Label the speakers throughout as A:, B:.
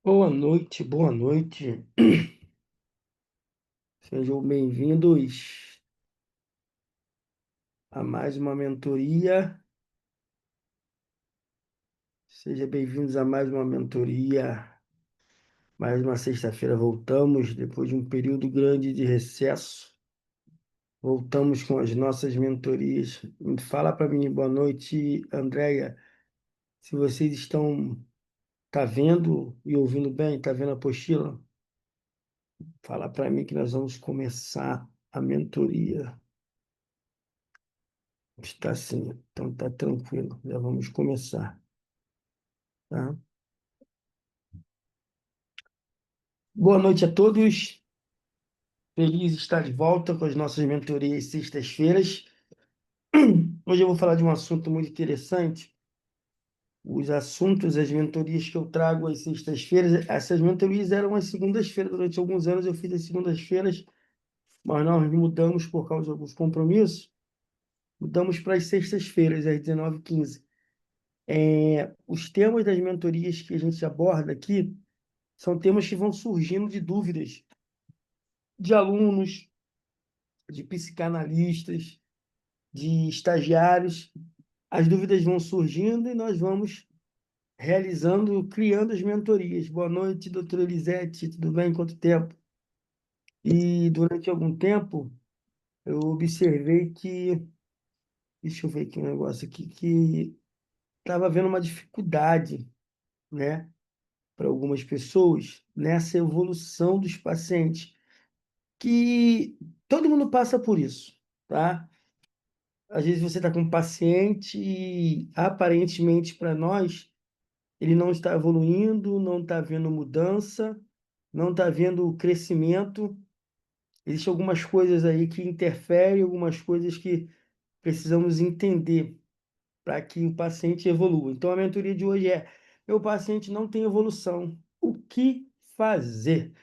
A: Boa noite, boa noite. Sejam bem-vindos a mais uma mentoria. Sejam bem-vindos a mais uma mentoria. Mais uma sexta-feira voltamos, depois de um período grande de recesso. Voltamos com as nossas mentorias. Fala para mim, boa noite, Andréia. Se vocês tá vendo e ouvindo bem, tá vendo a apostila? Fala para mim que nós vamos começar a mentoria. Está sim, então tá tranquilo, já vamos começar, tá? Boa noite a todos, feliz de estar de volta com as nossas mentorias sextas-feiras. Hoje eu vou falar de um assunto muito interessante, os assuntos, as mentorias que eu trago às sextas-feiras, essas mentorias eram às segundas-feiras, durante alguns anos eu fiz às segundas-feiras, mas nós mudamos por causa de alguns compromissos, mudamos para as sextas-feiras, às 19h15. Os temas das mentorias que a gente aborda aqui são temas que vão surgindo de dúvidas de alunos, de psicanalistas, de estagiários. As dúvidas vão surgindo e nós vamos realizando, criando as mentorias. Boa noite, doutora Elisete, tudo bem? Quanto tempo? E durante algum tempo eu observei que, deixa eu ver aqui um negócio aqui, que estava havendo uma dificuldade, né, para algumas pessoas nessa evolução dos pacientes, que todo mundo passa por isso, tá? Às vezes você está com um paciente e aparentemente para nós ele não está evoluindo, não está vendo mudança, não está vendo crescimento. Existem algumas coisas aí que interferem, algumas coisas que precisamos entender para que o paciente evolua. Então a mentoria de hoje é: meu paciente não tem evolução, o que fazer?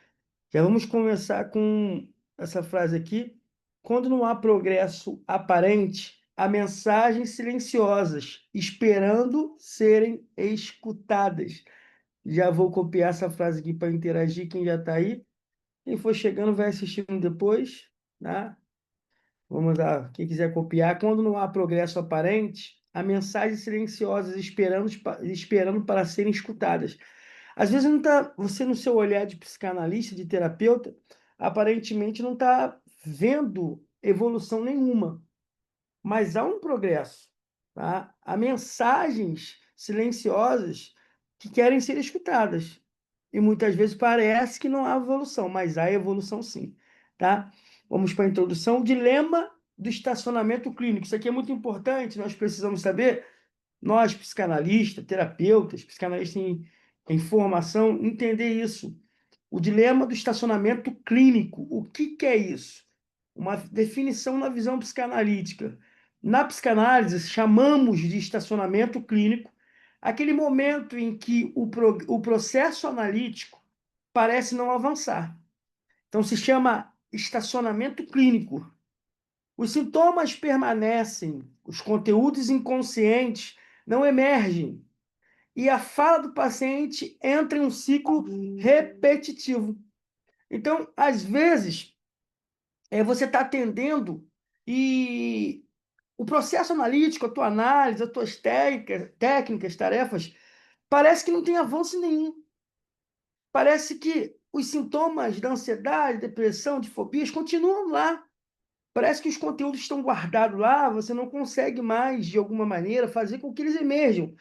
A: Já vamos começar com essa frase aqui. Quando não há progresso aparente, há mensagens silenciosas esperando serem escutadas. Já vou copiar essa frase aqui para interagir. Quem já está aí, quem for chegando vai assistindo depois, né? Vamos lá. Quem quiser copiar. Quando não há progresso aparente, há mensagens silenciosas esperando para serem escutadas. Às vezes não tá, você no seu olhar de psicanalista, de terapeuta, aparentemente não está vendo evolução nenhuma, mas há um progresso, tá? Há mensagens silenciosas que querem ser escutadas. E muitas vezes parece que não há evolução, mas há evolução sim, tá? Vamos para a introdução. O dilema do estacionamento clínico. Isso aqui é muito importante, nós precisamos saber, nós, psicanalistas, terapeutas, psicanalistas em formação, entender isso. O dilema do estacionamento clínico. O que que é isso? Uma definição na visão psicanalítica. Na psicanálise, chamamos de estacionamento clínico aquele momento em que o processo analítico parece não avançar. Então, se chama estacionamento clínico. Os sintomas permanecem, os conteúdos inconscientes não emergem, e a fala do paciente entra em um ciclo repetitivo. Então, às vezes, você está atendendo e o processo analítico, a tua análise, as tuas técnicas, tarefas, parece que não tem avanço nenhum. Parece que os sintomas da ansiedade, depressão, de fobias continuam lá. Parece que os conteúdos estão guardados lá, você não consegue mais, de alguma maneira, fazer com que eles emerjam,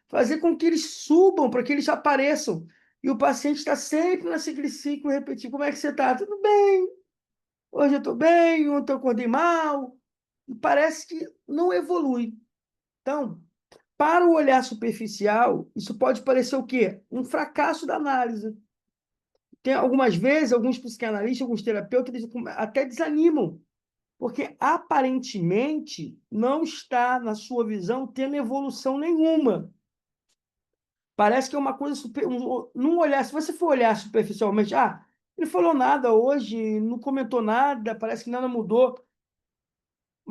A: fazer com que eles subam, para que eles apareçam. E o paciente está sempre nesse ciclo repetido. Como é que você está? Tudo bem, hoje eu estou bem, ontem eu acordei mal. E parece que não evolui. Então, para o olhar superficial, isso pode parecer o quê? Um fracasso da análise. Tem algumas vezes, alguns psicanalistas, alguns terapeutas, eles até desanimam, porque aparentemente não está, na sua visão, tendo evolução nenhuma. Parece que é uma coisa super. Num olhar, se você for olhar superficialmente, ele falou nada hoje, não comentou nada, parece que nada mudou.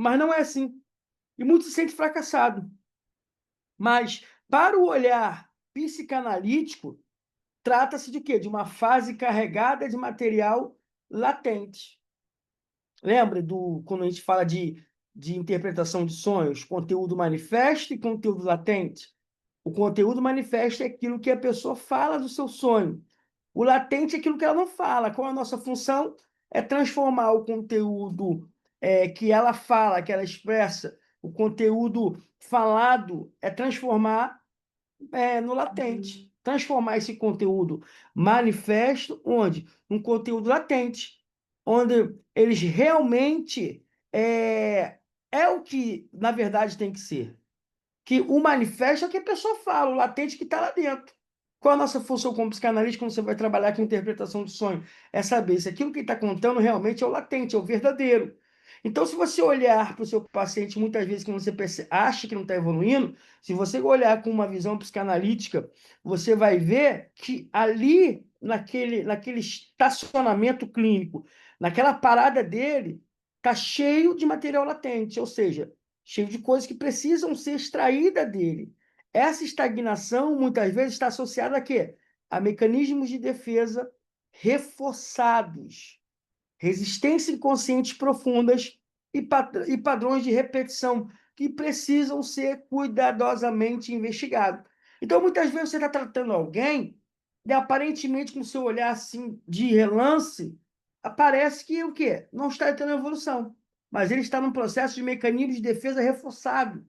A: Mas não é assim. E muito se sente fracassado. Mas, para o olhar psicanalítico, trata-se de quê? De uma fase carregada de material latente. Lembra quando a gente fala de interpretação de sonhos, conteúdo manifesto e conteúdo latente? O conteúdo manifesto é aquilo que a pessoa fala do seu sonho. O latente é aquilo que ela não fala. Qual a nossa função? É transformar o conteúdo que ela fala, que ela expressa, o conteúdo falado, é transformar no latente. Transformar esse conteúdo manifesto, onde? Um conteúdo latente, onde eles realmente é o que, na verdade, tem que ser. Que o manifesto é o que a pessoa fala, o latente que está lá dentro. Qual a nossa função como psicanalista quando você vai trabalhar com interpretação de sonho? É saber se aquilo que ele está contando realmente é o latente, é o verdadeiro. Então, se você olhar para o seu paciente, muitas vezes, quando você acha que não está evoluindo, se você olhar com uma visão psicanalítica, você vai ver que ali, naquele estacionamento clínico, naquela parada dele, está cheio de material latente, ou seja, cheio de coisas que precisam ser extraídas dele. Essa estagnação, muitas vezes, está associada a quê? A mecanismos de defesa reforçados, resistência inconscientes profundas e padrões de repetição que precisam ser cuidadosamente investigados. Então, muitas vezes, você está tratando alguém e, aparentemente, com o seu olhar assim, de relance, parece que o quê? Não está tendo evolução, mas ele está num processo de mecanismo de defesa reforçado,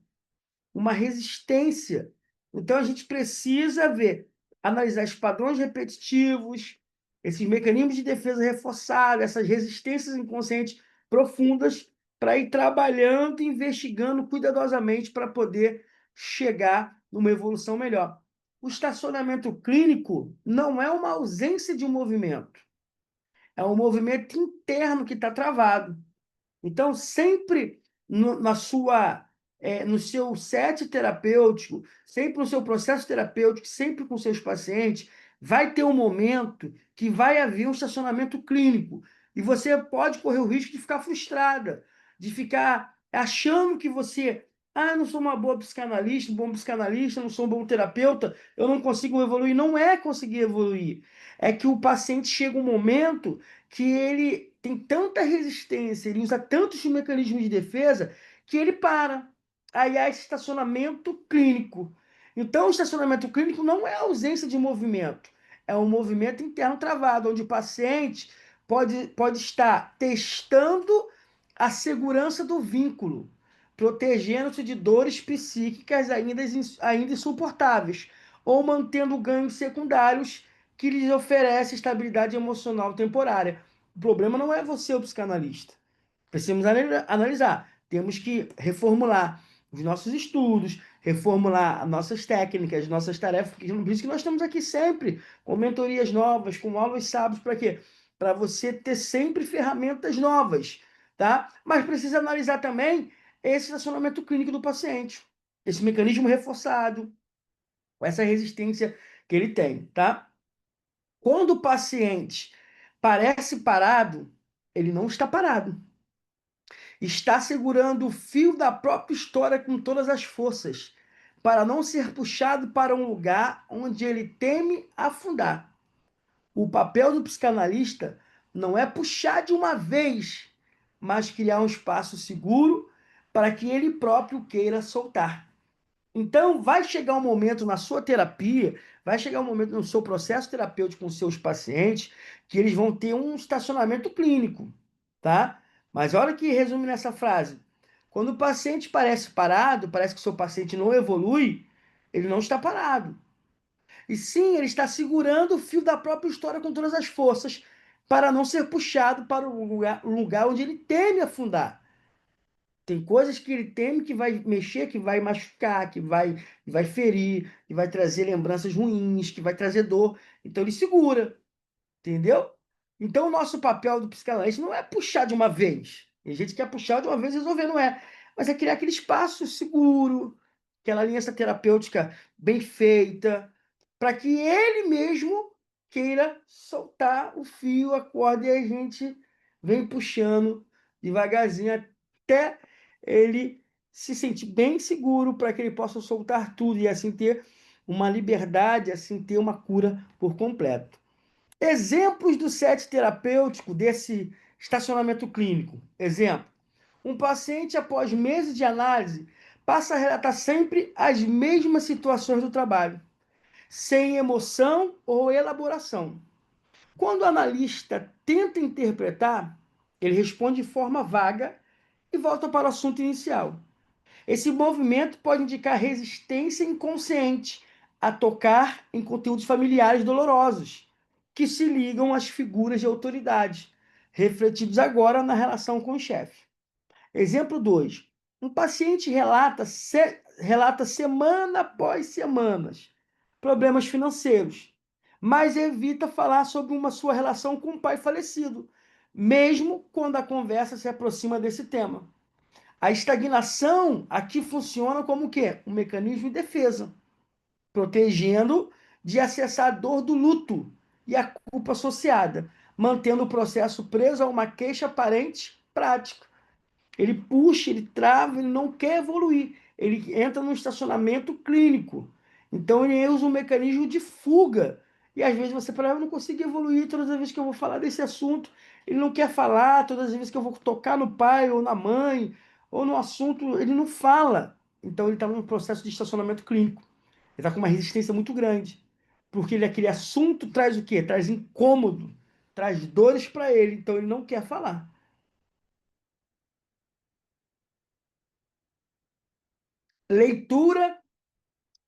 A: uma resistência. Então, a gente precisa ver, analisar os padrões repetitivos, esses mecanismos de defesa reforçados, essas resistências inconscientes profundas, para ir trabalhando e investigando cuidadosamente para poder chegar numa evolução melhor. O estacionamento clínico não é uma ausência de um movimento, é um movimento interno que está travado. Então, sempre no seu set terapêutico, sempre no seu processo terapêutico, sempre com seus pacientes, vai ter um momento que vai haver um estacionamento clínico. E você pode correr o risco de ficar frustrada, de ficar achando que eu não sou uma boa psicanalista, um bom psicanalista, não sou um bom terapeuta, eu não consigo evoluir. Não é conseguir evoluir. É que o paciente chega um momento que ele tem tanta resistência, ele usa tantos mecanismos de defesa, que ele para. Aí há esse estacionamento clínico. Então, o estacionamento clínico não é ausência de movimento, é um movimento interno travado, onde o paciente pode estar testando a segurança do vínculo, protegendo-se de dores psíquicas ainda insuportáveis, ou mantendo ganhos secundários que lhes oferece estabilidade emocional temporária. O problema não é você, o psicanalista. Precisamos analisar. Temos que reformular os nossos estudos, reformular as nossas técnicas, nossas tarefas. Por isso que nós estamos aqui sempre com mentorias novas, com aulas sábados, para quê? Para você ter sempre ferramentas novas, tá? Mas precisa analisar também esse relacionamento clínico do paciente, esse mecanismo reforçado, essa resistência que ele tem, tá? Quando o paciente parece parado, ele não está parado. Está segurando o fio da própria história com todas as forças, para não ser puxado para um lugar onde ele teme afundar. O papel do psicanalista não é puxar de uma vez, mas criar um espaço seguro para que ele próprio queira soltar. Então, vai chegar um momento na sua terapia, vai chegar um momento no seu processo terapêutico com seus pacientes, que eles vão ter um estacionamento clínico, tá? Mas olha que resume nessa frase. Quando o paciente parece parado, parece que o seu paciente não evolui, ele não está parado. E sim, ele está segurando o fio da própria história com todas as forças para não ser puxado para o lugar onde ele teme afundar. Tem coisas que ele teme que vai mexer, que vai machucar, que vai ferir, que vai trazer lembranças ruins, que vai trazer dor. Então ele segura, entendeu? Então o nosso papel do psicanalista não é puxar de uma vez. Tem gente que quer puxar de uma vez e resolver, não é. Mas é criar aquele espaço seguro, aquela aliança terapêutica bem feita, para que ele mesmo queira soltar o fio, a corda, e a gente vem puxando devagarzinho até ele se sentir bem seguro para que ele possa soltar tudo e assim ter uma liberdade, assim, ter uma cura por completo. Exemplos do set terapêutico desse estacionamento clínico. Exemplo: um paciente, após meses de análise, passa a relatar sempre as mesmas situações do trabalho, sem emoção ou elaboração. Quando o analista tenta interpretar, ele responde de forma vaga e volta para o assunto inicial. Esse movimento pode indicar resistência inconsciente a tocar em conteúdos familiares dolorosos, que se ligam às figuras de autoridade, refletidos agora na relação com o chefe. Exemplo 2. Um paciente relata semana após semanas problemas financeiros, mas evita falar sobre uma sua relação com o pai falecido, mesmo quando a conversa se aproxima desse tema. A estagnação aqui funciona como o quê? Um mecanismo de defesa, protegendo de acessar a dor do luto e a culpa associada, mantendo o processo preso a uma queixa aparente prática. Ele puxa, ele trava, ele não quer evoluir. Ele entra num estacionamento clínico. Então ele usa um mecanismo de fuga. E às vezes você fala, eu não consigo evoluir todas as vezes que eu vou falar desse assunto. Ele não quer falar, todas as vezes que eu vou tocar no pai ou na mãe, ou no assunto, ele não fala. Então ele está num processo de estacionamento clínico. Ele está com uma resistência muito grande. Porque aquele assunto traz o quê? Traz incômodo, traz dores para ele. Então ele não quer falar. Leitura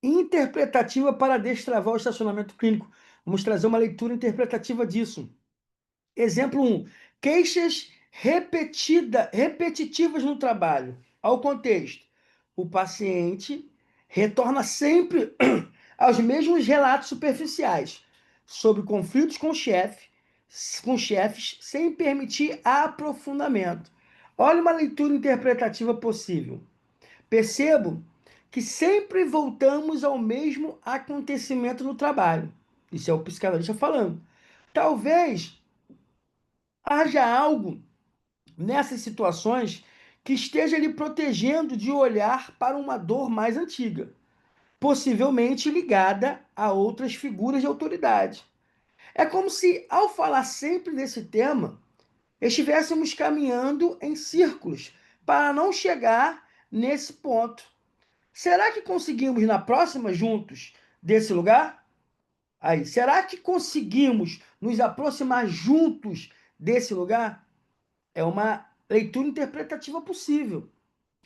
A: interpretativa para destravar o estacionamento clínico. Vamos trazer uma leitura interpretativa disso. Exemplo 1. Queixas repetitivas no trabalho. Ao contexto. O paciente retorna sempre aos mesmos relatos superficiais sobre conflitos com chefes, sem permitir aprofundamento. Olha uma leitura interpretativa possível. Percebo que sempre voltamos ao mesmo acontecimento no trabalho. Isso é o psicanalista falando. Talvez haja algo nessas situações que esteja lhe protegendo de olhar para uma dor mais antiga, possivelmente ligada a outras figuras de autoridade. É como se, ao falar sempre desse tema, estivéssemos caminhando em círculos para não chegar nesse ponto. Será que conseguimos na próxima juntos desse lugar? Aí, será que conseguimos nos aproximar juntos desse lugar? É uma leitura interpretativa possível.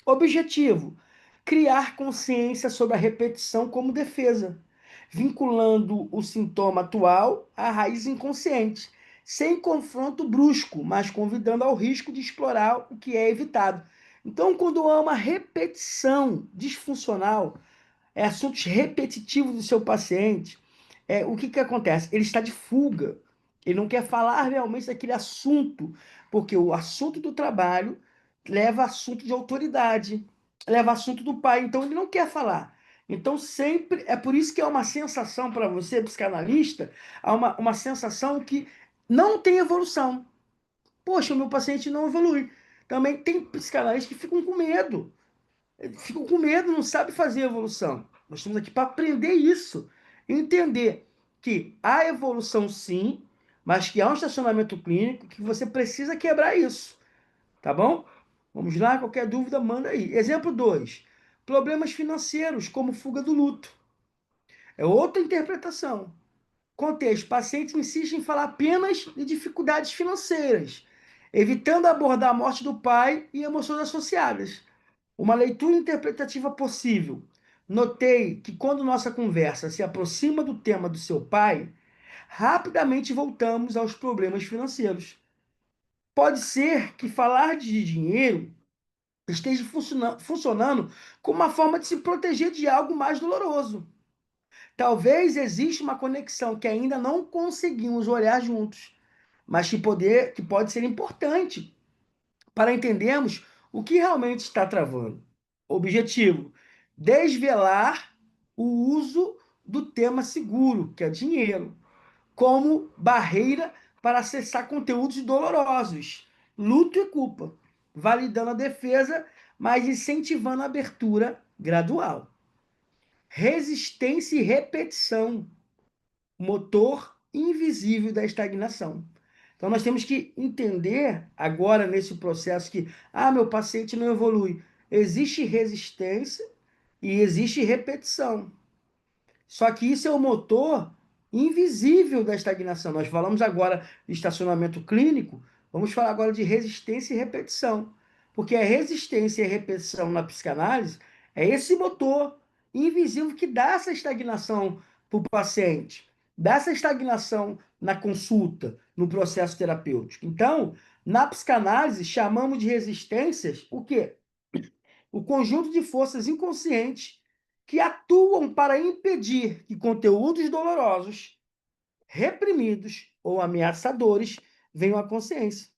A: Objetivo: criar consciência sobre a repetição como defesa, vinculando o sintoma atual à raiz inconsciente, sem confronto brusco, mas convidando ao risco de explorar o que é evitado. Então, quando há uma repetição disfuncional, assuntos repetitivos do seu paciente, o que acontece? Ele está de fuga. Ele não quer falar realmente daquele assunto, porque o assunto do trabalho leva a assunto de autoridade, leva a assunto do pai. Então, ele não quer falar. Então, sempre. É por isso que é uma sensação para você, psicanalista, há uma sensação que não tem evolução. Poxa, o meu paciente não evolui. Também tem psicanalistas que ficam com medo, não sabem fazer evolução. Nós estamos aqui para aprender isso, entender que há evolução sim, mas que há um estacionamento clínico que você precisa quebrar isso, tá bom? Vamos lá, qualquer dúvida, manda aí. Exemplo 2. Problemas financeiros, como fuga do luto. É outra interpretação. Contexto: paciente insiste em falar apenas de dificuldades financeiras, evitando abordar a morte do pai e emoções associadas. Uma leitura interpretativa possível. Notei que quando nossa conversa se aproxima do tema do seu pai, rapidamente voltamos aos problemas financeiros. Pode ser que falar de dinheiro esteja funcionando como uma forma de se proteger de algo mais doloroso. Talvez exista uma conexão que ainda não conseguimos olhar juntos, mas que pode ser importante para entendermos o que realmente está travando. Objetivo: desvelar o uso do tema seguro, que é dinheiro, como barreira para acessar conteúdos dolorosos, luto e culpa, validando a defesa, mas incentivando a abertura gradual. resistência e repetição, motor invisível da estagnação. Então, nós temos que entender agora nesse processo que, meu paciente não evolui. Existe resistência e existe repetição. Só que isso é o motor invisível da estagnação. Nós falamos agora de estacionamento clínico, vamos falar agora de resistência e repetição. Porque a resistência e a repetição na psicanálise é esse motor invisível que dá essa estagnação para o paciente, dá essa estagnação na consulta, no processo terapêutico. Então, na psicanálise, chamamos de resistências o quê? O conjunto de forças inconscientes que atuam para impedir que conteúdos dolorosos, reprimidos ou ameaçadores venham à consciência.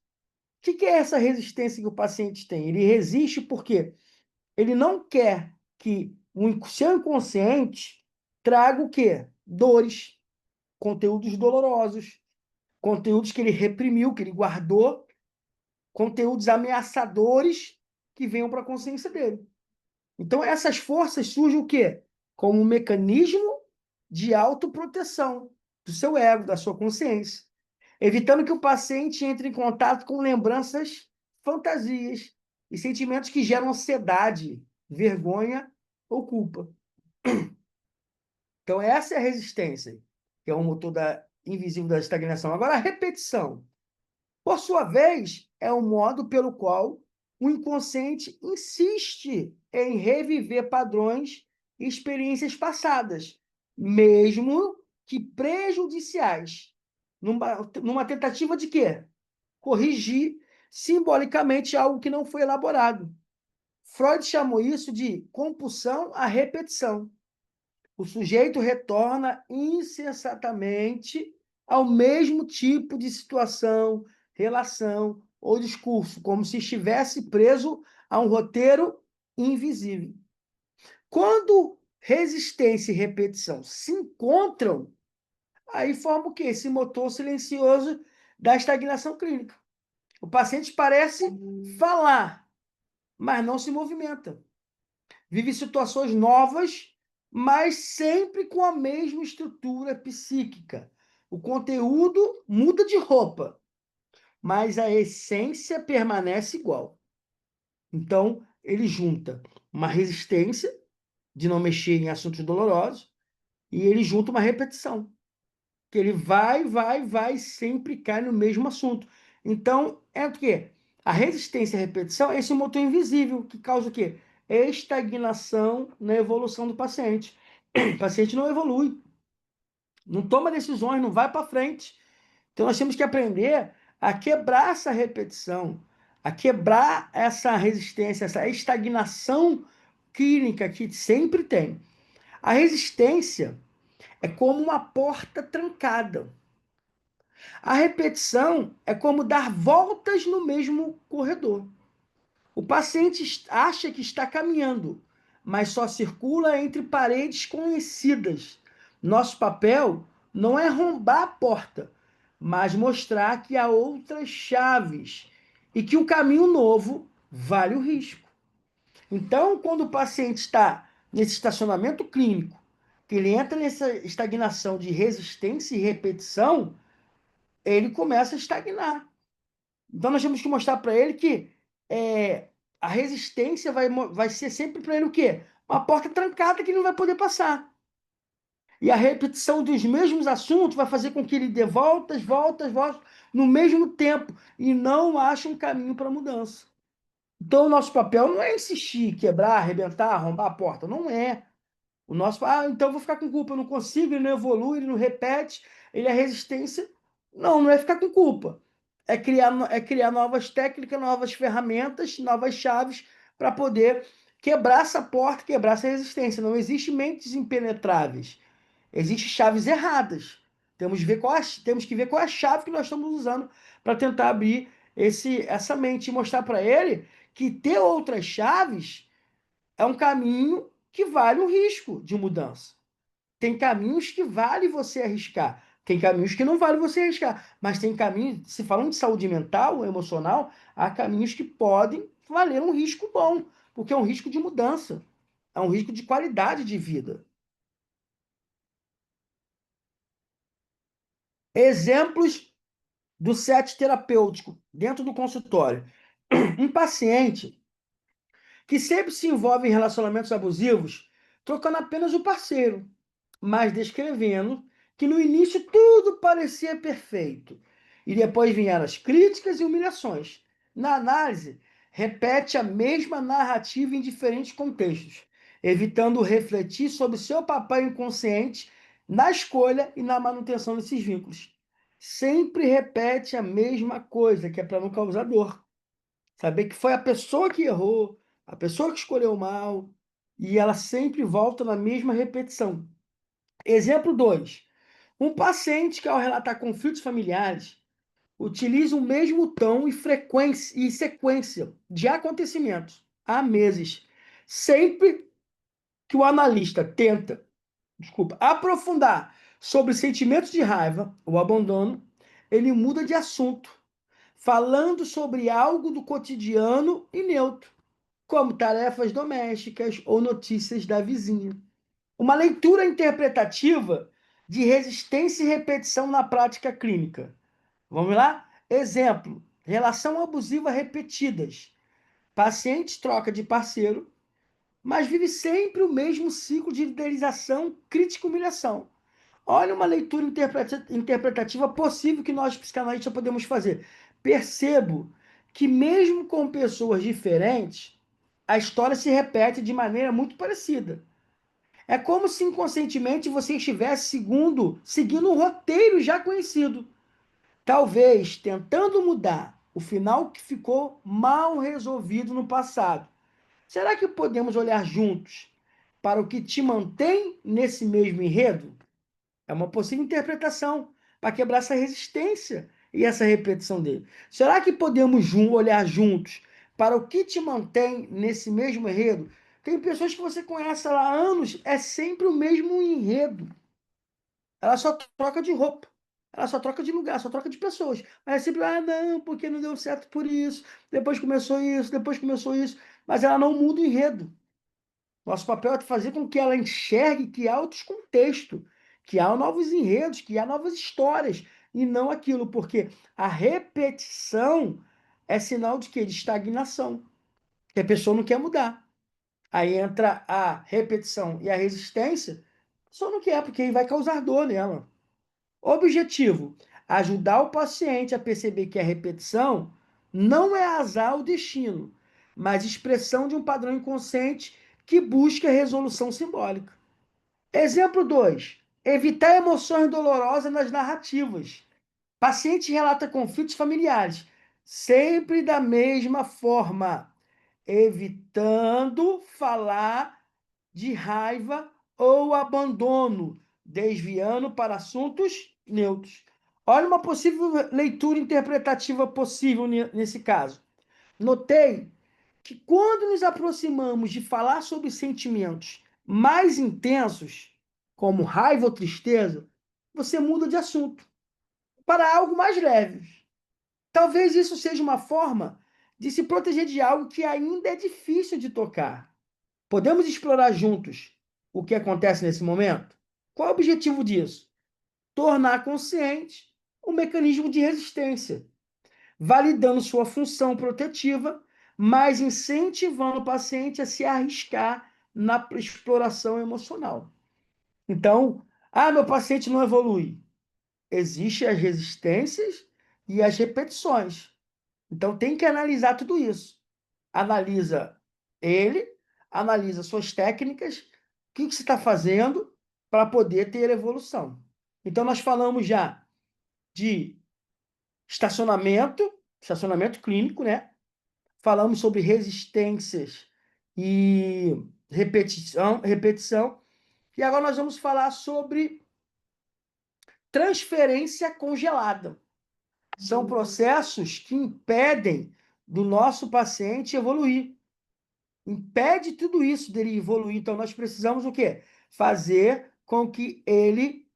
A: O que é essa resistência que o paciente tem? Ele resiste porque ele não quer que o seu inconsciente traga o quê? Dores, conteúdos dolorosos, conteúdos que ele reprimiu, que ele guardou, conteúdos ameaçadores que venham para a consciência dele. Então, essas forças surgem o quê? Como um mecanismo de autoproteção do seu ego, da sua consciência, evitando que o paciente entre em contato com lembranças, fantasias e sentimentos que geram ansiedade, vergonha ou culpa. Então, essa é a resistência, que é o motor invisível da estagnação. Agora, a repetição. Por sua vez, é o modo pelo qual o inconsciente insiste em reviver padrões e experiências passadas, mesmo que prejudiciais, numa tentativa de quê? Corrigir simbolicamente algo que não foi elaborado. Freud chamou isso de compulsão à repetição. O sujeito retorna incessantemente ao mesmo tipo de situação, relação ou discurso, como se estivesse preso a um roteiro invisível. Quando resistência e repetição se encontram, aí forma o quê? Esse motor silencioso da estagnação clínica. O paciente parece falar, mas não se movimenta. Vive situações novas, mas sempre com a mesma estrutura psíquica. O conteúdo muda de roupa, mas a essência permanece igual. Então, ele junta uma resistência de não mexer em assuntos dolorosos e ele junta uma repetição, que ele vai, sempre cai no mesmo assunto. Então, é o quê? A resistência à repetição é esse motor invisível que causa o quê? Estagnação na evolução do paciente. O paciente não evolui, não toma decisões, não vai para frente. Então, nós temos que aprender a quebrar essa repetição, a quebrar essa resistência, essa estagnação clínica que sempre tem. A resistência é como uma porta trancada. A repetição é como dar voltas no mesmo corredor. O paciente acha que está caminhando, mas só circula entre paredes conhecidas. Nosso papel não é arrombar a porta, mas mostrar que há outras chaves e que o caminho novo vale o risco. Então, quando o paciente está nesse estacionamento clínico, que ele entra nessa estagnação de resistência e repetição, ele começa a estagnar. Então, nós temos que mostrar para ele que a resistência vai ser sempre para ele o quê? Uma porta trancada que ele não vai poder passar. E a repetição dos mesmos assuntos vai fazer com que ele dê voltas, voltas, voltas, no mesmo tempo, e não ache um caminho para a mudança. Então, o nosso papel não é insistir, quebrar, arrebentar, arrombar a porta. Não é. O nosso, então eu vou ficar com culpa, eu não consigo, ele não evolui, ele não repete, ele é resistência. Não, não é ficar com culpa. É criar novas técnicas, novas ferramentas, novas chaves para poder quebrar essa porta, quebrar essa resistência. Não existe mentes impenetráveis. Existem chaves erradas. Temos que ver qual é a chave que nós estamos usando para tentar abrir essa mente e mostrar para ele que ter outras chaves é um caminho que vale um risco de mudança. Tem caminhos que vale você arriscar. Tem caminhos que não vale você arriscar. Mas tem caminhos, se falando de saúde mental, emocional, há caminhos que podem valer um risco bom, porque é um risco de mudança. É um risco de qualidade de vida. Exemplos do set terapêutico dentro do consultório. Um paciente que sempre se envolve em relacionamentos abusivos, trocando apenas o parceiro, mas descrevendo que no início tudo parecia perfeito e depois vieram as críticas e humilhações. Na análise, repete a mesma narrativa em diferentes contextos, evitando refletir sobre seu papel inconsciente na escolha e na manutenção desses vínculos. Sempre repete a mesma coisa, que é para não causar dor. Saber que foi a pessoa que errou, a pessoa que escolheu mal, e ela sempre volta na mesma repetição. Exemplo 2. Um paciente que, ao relatar conflitos familiares, utiliza o mesmo tom e frequência e sequência de acontecimentos há meses. Sempre que o analista tenta, aprofundar sobre sentimentos de raiva ou abandono, ele muda de assunto, falando sobre algo do cotidiano e neutro, como tarefas domésticas ou notícias da vizinha. Uma leitura interpretativa de resistência e repetição na prática clínica. Vamos lá? Exemplo: relação abusiva repetidas. Paciente troca de parceiro, mas vive sempre o mesmo ciclo de idealização, crítica e humilhação. Olha uma leitura interpretativa possível que nós, psicanalistas, podemos fazer. Percebo que, mesmo com pessoas diferentes, a história se repete de maneira muito parecida. É como se inconscientemente você estivesse seguindo um roteiro já conhecido. Talvez tentando mudar o final que ficou mal resolvido no passado. Será que podemos olhar juntos para o que te mantém nesse mesmo enredo? É uma possível interpretação para quebrar essa resistência e essa repetição dele. Será que podemos olhar juntos para o que te mantém nesse mesmo enredo? Tem pessoas que você conhece há anos, é sempre o mesmo enredo. Ela só troca de roupa, ela só troca de lugar, só troca de pessoas. Mas é sempre, não, porque não deu certo por isso, depois começou isso, mas ela não muda o enredo. Nosso papel é fazer com que ela enxergue que há outros contextos, que há novos enredos, que há novas histórias, e não aquilo, porque a repetição é sinal de quê? De estagnação, que a pessoa não quer mudar. Aí entra a repetição e a resistência, a pessoa não quer, porque aí vai causar dor nela. Objetivo: ajudar o paciente a perceber que a repetição não é azar ou destino, mas expressão de um padrão inconsciente que busca resolução simbólica. Exemplo 2. Evitar emoções dolorosas nas narrativas. Paciente relata conflitos familiares, sempre da mesma forma, evitando falar de raiva ou abandono, desviando para assuntos neutros. Olha uma possível leitura interpretativa possível nesse caso. Notei que quando nos aproximamos de falar sobre sentimentos mais intensos, como raiva ou tristeza, você muda de assunto para algo mais leve. Talvez isso seja uma forma de se proteger de algo que ainda é difícil de tocar. Podemos explorar juntos o que acontece nesse momento? Qual é o objetivo disso? Tornar consciente o mecanismo de resistência, validando sua função protetiva, mas incentivando o paciente a se arriscar na exploração emocional. Então, meu paciente não evolui. Existem as resistências e as repetições. Então, tem que analisar tudo isso. Analisa ele, analisa suas técnicas, o que você está fazendo para poder ter evolução. Então, nós falamos já de estacionamento clínico, né? Falamos sobre resistências e repetição. E agora nós vamos falar sobre transferência congelada. São processos que impedem do nosso paciente evoluir. Impede tudo isso dele evoluir. Então, nós precisamos o quê? Fazer com que ele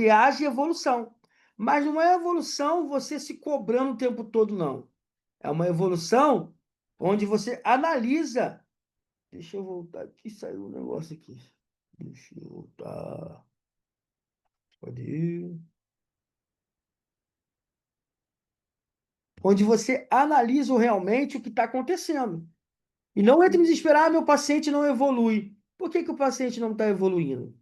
A: age evolução. Mas não é evolução você se cobrando o tempo todo, não. É uma evolução onde você analisa. Deixa eu voltar aqui, saiu um negócio aqui. Deixa eu voltar. Pode ir. onde você analisa realmente o que está acontecendo. E não entre em desespero, meu paciente não evolui. Por que que o paciente não está evoluindo?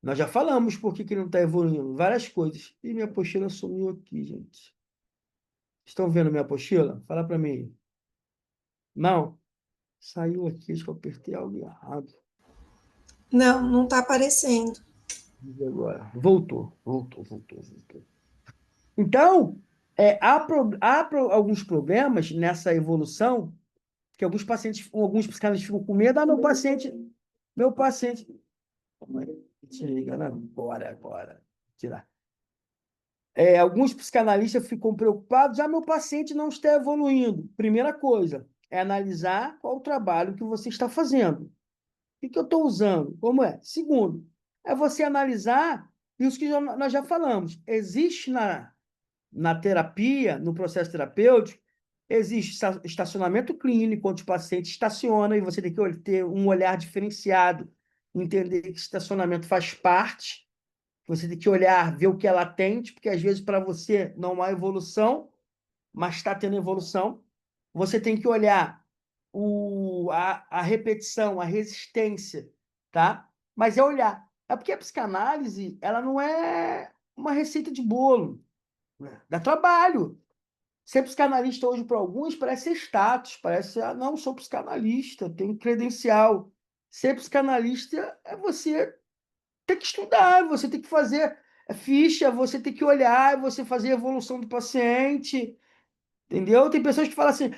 A: Nós já falamos por que que ele não está evoluindo, várias coisas. E minha apostila sumiu aqui, gente. Estão vendo minha apostila? Fala para mim. Não, saiu aqui, acho que eu apertei algo errado.
B: Não, não está aparecendo.
A: E agora? Voltou. Então, alguns problemas nessa evolução que alguns pacientes, alguns psicanalistas ficam com medo. Meu paciente. Calma aí, desliga, né? Bora. Tirar. Alguns psicanalistas ficam preocupados, meu paciente não está evoluindo. Primeira coisa, é analisar qual o trabalho que você está fazendo. O que eu estou usando? Como é? Segundo, é você analisar isso que nós já falamos. Existe na terapia, no processo terapêutico, existe estacionamento clínico, onde o paciente estaciona e você tem que ter um olhar diferenciado, entender que estacionamento faz parte, você tem que olhar, ver o que é latente, porque às vezes para você não há evolução, mas está tendo evolução. Você tem que olhar a repetição, a resistência, tá? Mas é olhar. É porque a psicanálise, ela não é uma receita de bolo, né? Dá trabalho. Ser psicanalista hoje para alguns parece ser status, parece, não, sou psicanalista, tenho credencial. Ser psicanalista é você ter que estudar, você tem que fazer ficha, você tem que olhar, você fazer a evolução do paciente, entendeu? Tem pessoas que falam assim,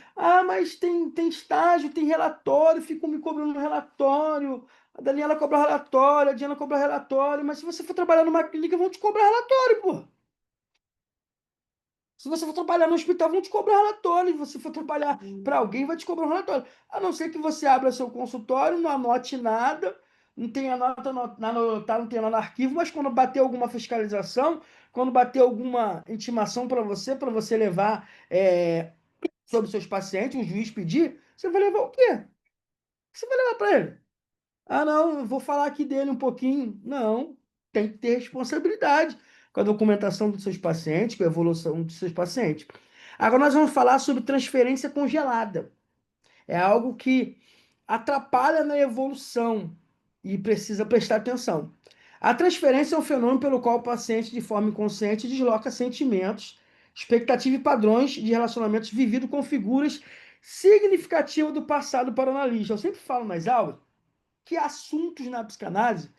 A: mas tem estágio, tem relatório, ficam me cobrando relatório, a Daniela cobra relatório, a Diana cobra relatório, mas se você for trabalhar numa clínica, vão te cobrar relatório, pô. Se você for trabalhar no hospital, vão te cobrar relatório. Se você for trabalhar para alguém, vai te cobrar um relatório. A não ser que você abra seu consultório, não anote nada, não tenha nota anotada, não tenha nada no arquivo, mas quando bater alguma fiscalização, quando bater alguma intimação para você levar sobre seus pacientes, um juiz pedir, você vai levar o quê? Você vai levar para ele? Não, eu vou falar aqui dele um pouquinho. Não, tem que ter responsabilidade com a documentação dos seus pacientes, com a evolução dos seus pacientes. Agora nós vamos falar sobre transferência congelada. É algo que atrapalha na evolução e precisa prestar atenção. A transferência é um fenômeno pelo qual o paciente, de forma inconsciente, desloca sentimentos, expectativas e padrões de relacionamentos vividos com figuras significativas do passado para o analista. Eu sempre falo nas aulas que assuntos na psicanálise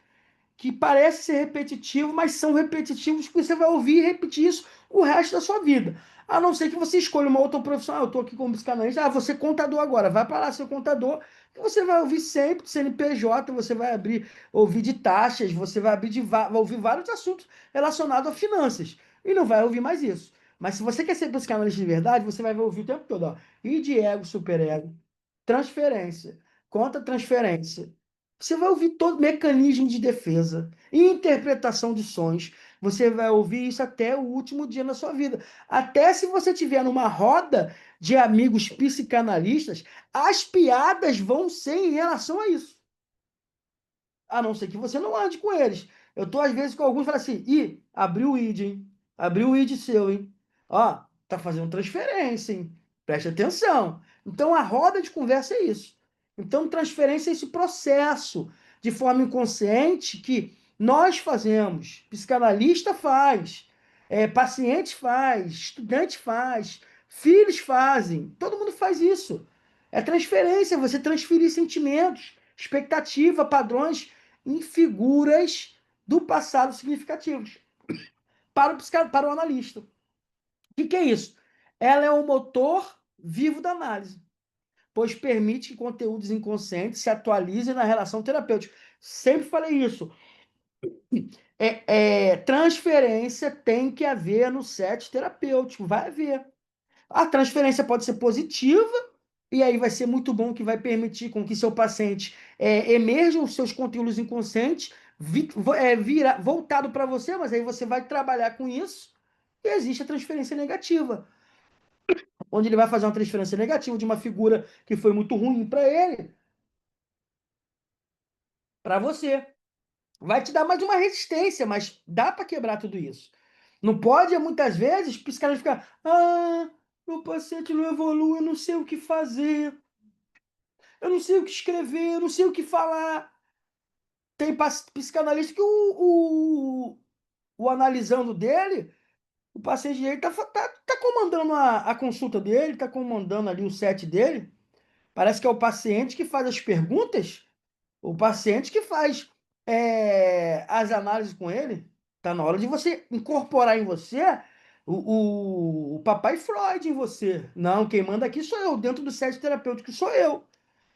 A: que parecem ser repetitivos, mas são repetitivos porque você vai ouvir e repetir isso o resto da sua vida. A não ser que você escolha uma outra profissão. Eu estou aqui como psicanalista. Você é contador agora. Vai para lá ser contador, que você vai ouvir sempre de CNPJ, você vai ouvir de taxas, você vai ouvir vários assuntos relacionados a finanças. E não vai ouvir mais isso. Mas se você quer ser psicanalista de verdade, você vai ouvir o tempo todo. E de ego, superego, transferência, contra-transferência. Você vai ouvir todo mecanismo de defesa, interpretação de sonhos. Você vai ouvir isso até o último dia na sua vida. Até se você estiver numa roda de amigos psicanalistas, as piadas vão ser em relação a isso. A não ser que você não ande com eles. Eu tô, às vezes, com alguns e falo assim: abriu o ID, hein? Abriu o ID seu, hein? Ó, tá fazendo transferência, hein? Preste atenção. Então, a roda de conversa é isso. Então, transferência é esse processo de forma inconsciente que nós fazemos, psicanalista faz, paciente faz, estudante faz, filhos fazem, todo mundo faz isso. É transferência, você transferir sentimentos, expectativa, padrões em figuras do passado significativos para o analista. O que é isso? Ela é o motor vivo da análise, pois permite que conteúdos inconscientes se atualizem na relação terapêutica. Sempre falei isso. Transferência tem que haver no set terapêutico, vai haver. A transferência pode ser positiva, e aí vai ser muito bom, que vai permitir com que seu paciente emerja os seus conteúdos inconscientes, voltado para você, mas aí você vai trabalhar com isso, e existe a transferência negativa, onde ele vai fazer uma transferência negativa de uma figura que foi muito ruim para ele, para você. Vai te dar mais uma resistência, mas dá para quebrar tudo isso. Não pode, muitas vezes, o psicanalista ficar, meu paciente não evolui, eu não sei o que fazer, eu não sei o que escrever, eu não sei o que falar. Tem psicanalista que o analisando dele, o paciente dele tá comandando a consulta dele, tá comandando ali o set dele. Parece que é o paciente que faz as perguntas, o paciente que faz as análises com ele. Tá na hora de você incorporar em você o papai Freud em você. Não, quem manda aqui sou eu, dentro do set terapêutico sou eu.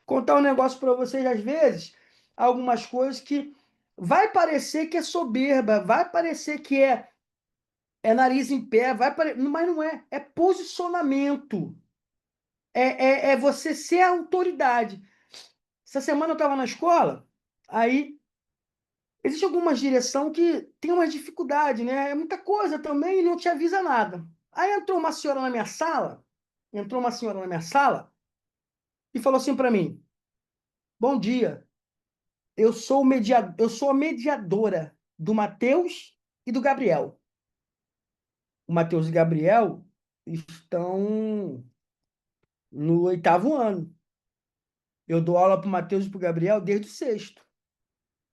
A: Contar um negócio para vocês, às vezes, algumas coisas que vai parecer que é soberba, vai parecer que é nariz em pé, mas não é. É posicionamento. É você ser a autoridade. Essa semana eu estava na escola, aí existe alguma direção que tem uma dificuldade, né? É muita coisa também e não te avisa nada. Aí entrou uma senhora na minha sala e falou assim para mim: Bom dia, eu sou a mediadora do Matheus e do Gabriel. O Matheus e o Gabriel estão no 8º ano. Eu dou aula para o Matheus e para o Gabriel desde o sexto.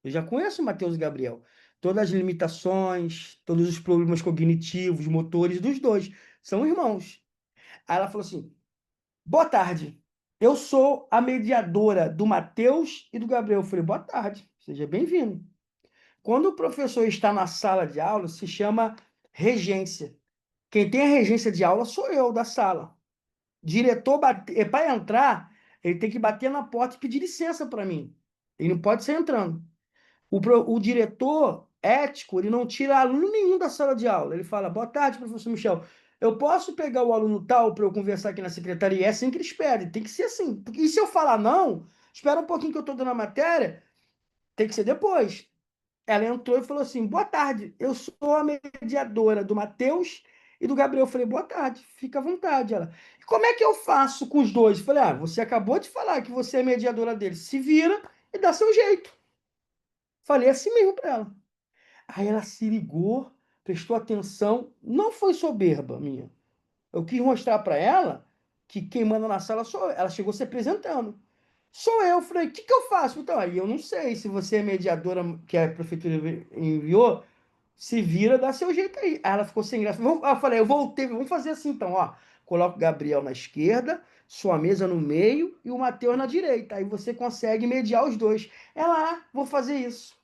A: Eu já conheço o Matheus e o Gabriel. Todas as limitações, todos os problemas cognitivos, motores dos dois. São irmãos. Aí ela falou assim: Boa tarde. Eu sou a mediadora do Matheus e do Gabriel. Eu falei: Boa tarde. Seja bem-vindo. Quando o professor está na sala de aula, se chama regência. Quem tem a regência de aula sou eu, da sala. Diretor, para entrar, ele tem que bater na porta e pedir licença para mim. Ele não pode sair entrando. O diretor ético, ele não tira aluno nenhum da sala de aula. Ele fala: Boa tarde, professor Michel. Eu posso pegar o aluno tal para eu conversar aqui na secretaria? É assim que eles pedem. Tem que ser assim. E se eu falar não, espera um pouquinho que eu estou dando a matéria, tem que ser depois. Ela entrou e falou assim: Boa tarde, eu sou a mediadora do Matheus e do Gabriel. Eu falei: Boa tarde, fica à vontade. Ela: E como é que eu faço com os dois? Eu falei: Você acabou de falar que você é mediadora deles. Se vira e dá seu jeito. Falei assim mesmo para ela. Aí ela se ligou, prestou atenção. Não foi soberba minha. Eu quis mostrar para ela que quem manda na sala sou eu. Ela chegou se apresentando. Sou eu. Falei: O que que eu faço? Então, aí eu não sei se você é mediadora que a prefeitura enviou. Se vira, dá seu jeito aí. Aí ela ficou sem graça. Eu falei: Eu voltei, vamos fazer assim então, ó. Coloca o Gabriel na esquerda, sua mesa no meio e o Matheus na direita. Aí você consegue mediar os dois. Ela: Vou fazer isso.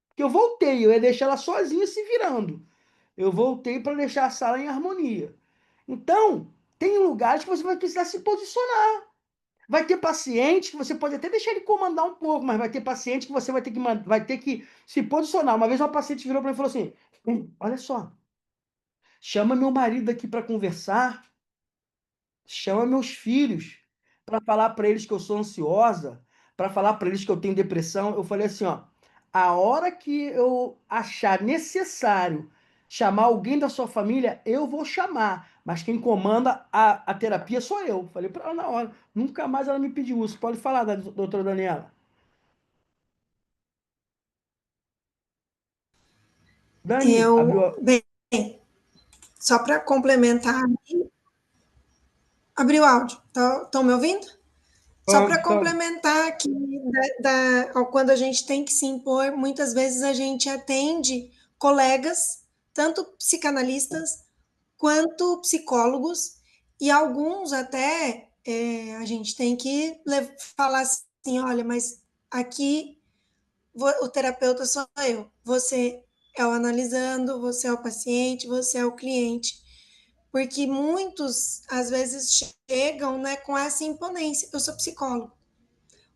A: Porque eu voltei, eu ia deixar ela sozinha se virando. Eu voltei para deixar a sala em harmonia. Então, tem lugares que você vai precisar se posicionar. Vai ter paciente que você pode até deixar ele comandar um pouco, mas vai ter paciente que você vai ter que se posicionar. Uma vez uma paciente virou para mim e falou assim: Olha só, chama meu marido aqui para conversar, chama meus filhos para falar para eles que eu sou ansiosa, para falar para eles que eu tenho depressão. Eu falei assim: Ó, a hora que eu achar necessário chamar alguém da sua família, eu vou chamar. Mas quem comanda a terapia sou eu. Falei para ela na hora. Nunca mais ela me pediu isso. Pode falar, doutora Daniela. Dani, abriu a...
B: Bem, só para complementar, abriu o áudio. Estão me ouvindo? Só para
A: Então,
B: complementar aqui, quando a gente tem que se impor, muitas vezes a gente atende colegas, tanto psicanalistas quanto psicólogos, e alguns até a gente tem que falar assim: olha, mas aqui o terapeuta sou eu, você é o analisando, você é o paciente, você é o cliente. Porque muitos, às vezes, chegam, né, com essa imponência. Eu sou psicólogo.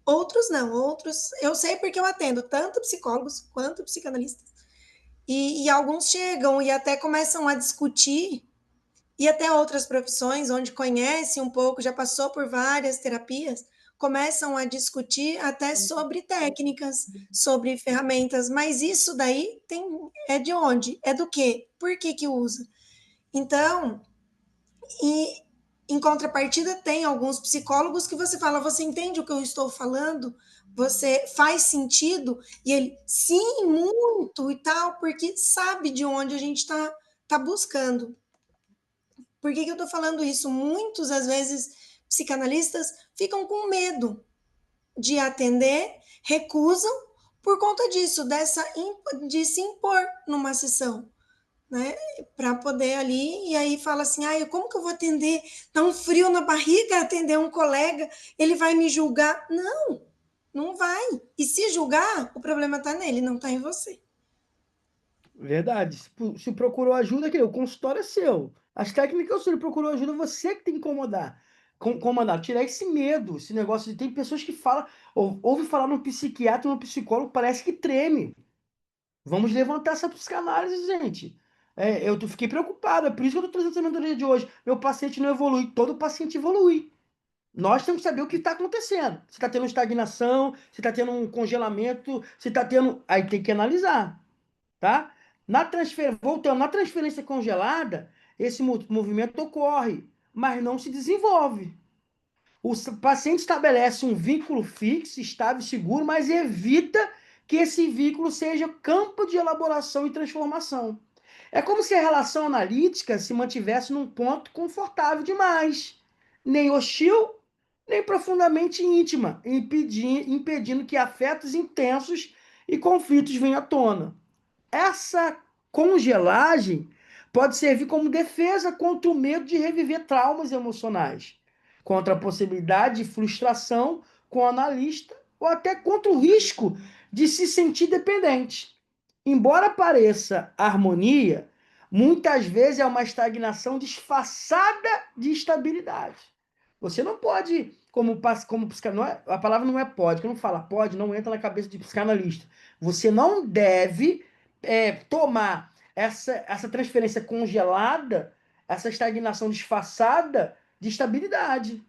B: Outros não, outros eu sei porque eu atendo tanto psicólogos quanto psicanalistas. E alguns chegam e até começam a discutir, e até outras profissões, onde conhece um pouco, já passou por várias terapias, começam a discutir até sobre técnicas, sobre ferramentas, mas isso daí é de onde? É do quê? Por que que usa? Então, e em contrapartida, tem alguns psicólogos que você fala: você entende o que eu estou falando? Você faz sentido? E ele, sim, muito e tal, porque sabe de onde a gente está buscando. Por que eu estou falando isso? Muitos, às vezes, psicanalistas ficam com medo de atender, recusam por conta disso, de se impor numa sessão, né? Para poder ali, e aí fala assim: ah, como que eu vou atender? Tá um frio na barriga atender um colega, ele vai me julgar. Não, não vai. E se julgar, o problema está nele, não está em você.
A: Verdade. Se procurou ajuda, que o consultório é seu. As técnicas, se ele procurou ajuda, você que tem que incomodar. Comandar, tirar esse medo, esse negócio de tem pessoas que falam, ouve falar num psiquiatra, num psicólogo, parece que treme. Vamos levantar essa psicanálise, gente. Fiquei preocupado, é por isso que eu estou trazendo essa mentoria de hoje. Meu paciente não evolui, todo paciente evolui. Nós temos que saber o que está acontecendo. Se está tendo estagnação, se está tendo um congelamento, se está tendo. Aí tem que analisar, tá? Voltando, na transferência congelada, esse movimento ocorre, mas não se desenvolve. O paciente estabelece um vínculo fixo, estável e seguro, mas evita que esse vínculo seja campo de elaboração e transformação. É como se a relação analítica se mantivesse num ponto confortável demais, nem hostil, nem profundamente íntima, impedindo que afetos intensos e conflitos venham à tona. Essa congelagem pode servir como defesa contra o medo de reviver traumas emocionais, contra a possibilidade de frustração com o analista ou até contra o risco de se sentir dependente. Embora pareça harmonia, muitas vezes é uma estagnação disfarçada de estabilidade. Você não pode, como psicanalista, a palavra não é pode, quando fala pode, não entra na cabeça de psicanalista. Você não deve tomar essa transferência congelada, essa estagnação disfarçada de estabilidade.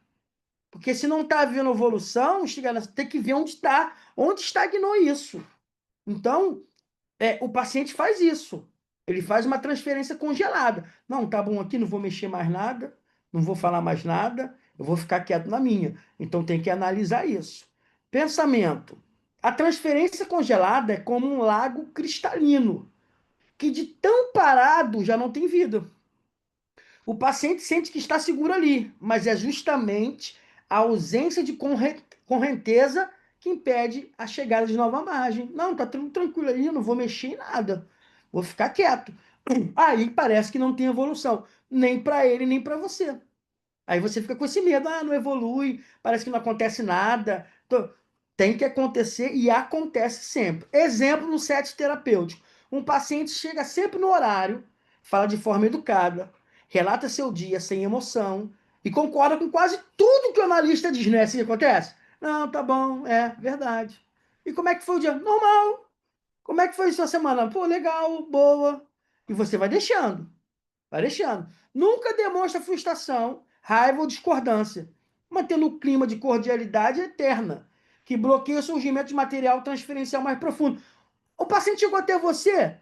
A: Porque se não está havendo evolução, tem que ver onde está, onde estagnou isso. Então, o paciente faz isso. Ele faz uma transferência congelada. Não, tá bom aqui, não vou mexer mais nada, não vou falar mais nada, eu vou ficar quieto na minha. Então tem que analisar isso. Pensamento. A transferência congelada é como um lago cristalino que de tão parado já não tem vida. O paciente sente que está seguro ali, mas é justamente a ausência de correnteza que impede a chegada de nova margem. Não, tá tudo tranquilo ali, eu não vou mexer em nada. Vou ficar quieto. Aí parece que não tem evolução, nem para ele, nem para você. Aí você fica com esse medo, não evolui, parece que não acontece nada. Tem que acontecer e acontece sempre. Exemplo no set terapêutico. Um paciente chega sempre no horário, fala de forma educada, relata seu dia sem emoção e concorda com quase tudo que o analista diz, não é assim que acontece? Não, tá bom, é verdade. E como é que foi o dia? Normal. Como é que foi a sua semana? Pô, legal, boa. E você vai deixando. Vai deixando. Nunca demonstra frustração, raiva ou discordância, mantendo o clima de cordialidade eterna, que bloqueia o surgimento de material transferencial mais profundo. O paciente chegou até você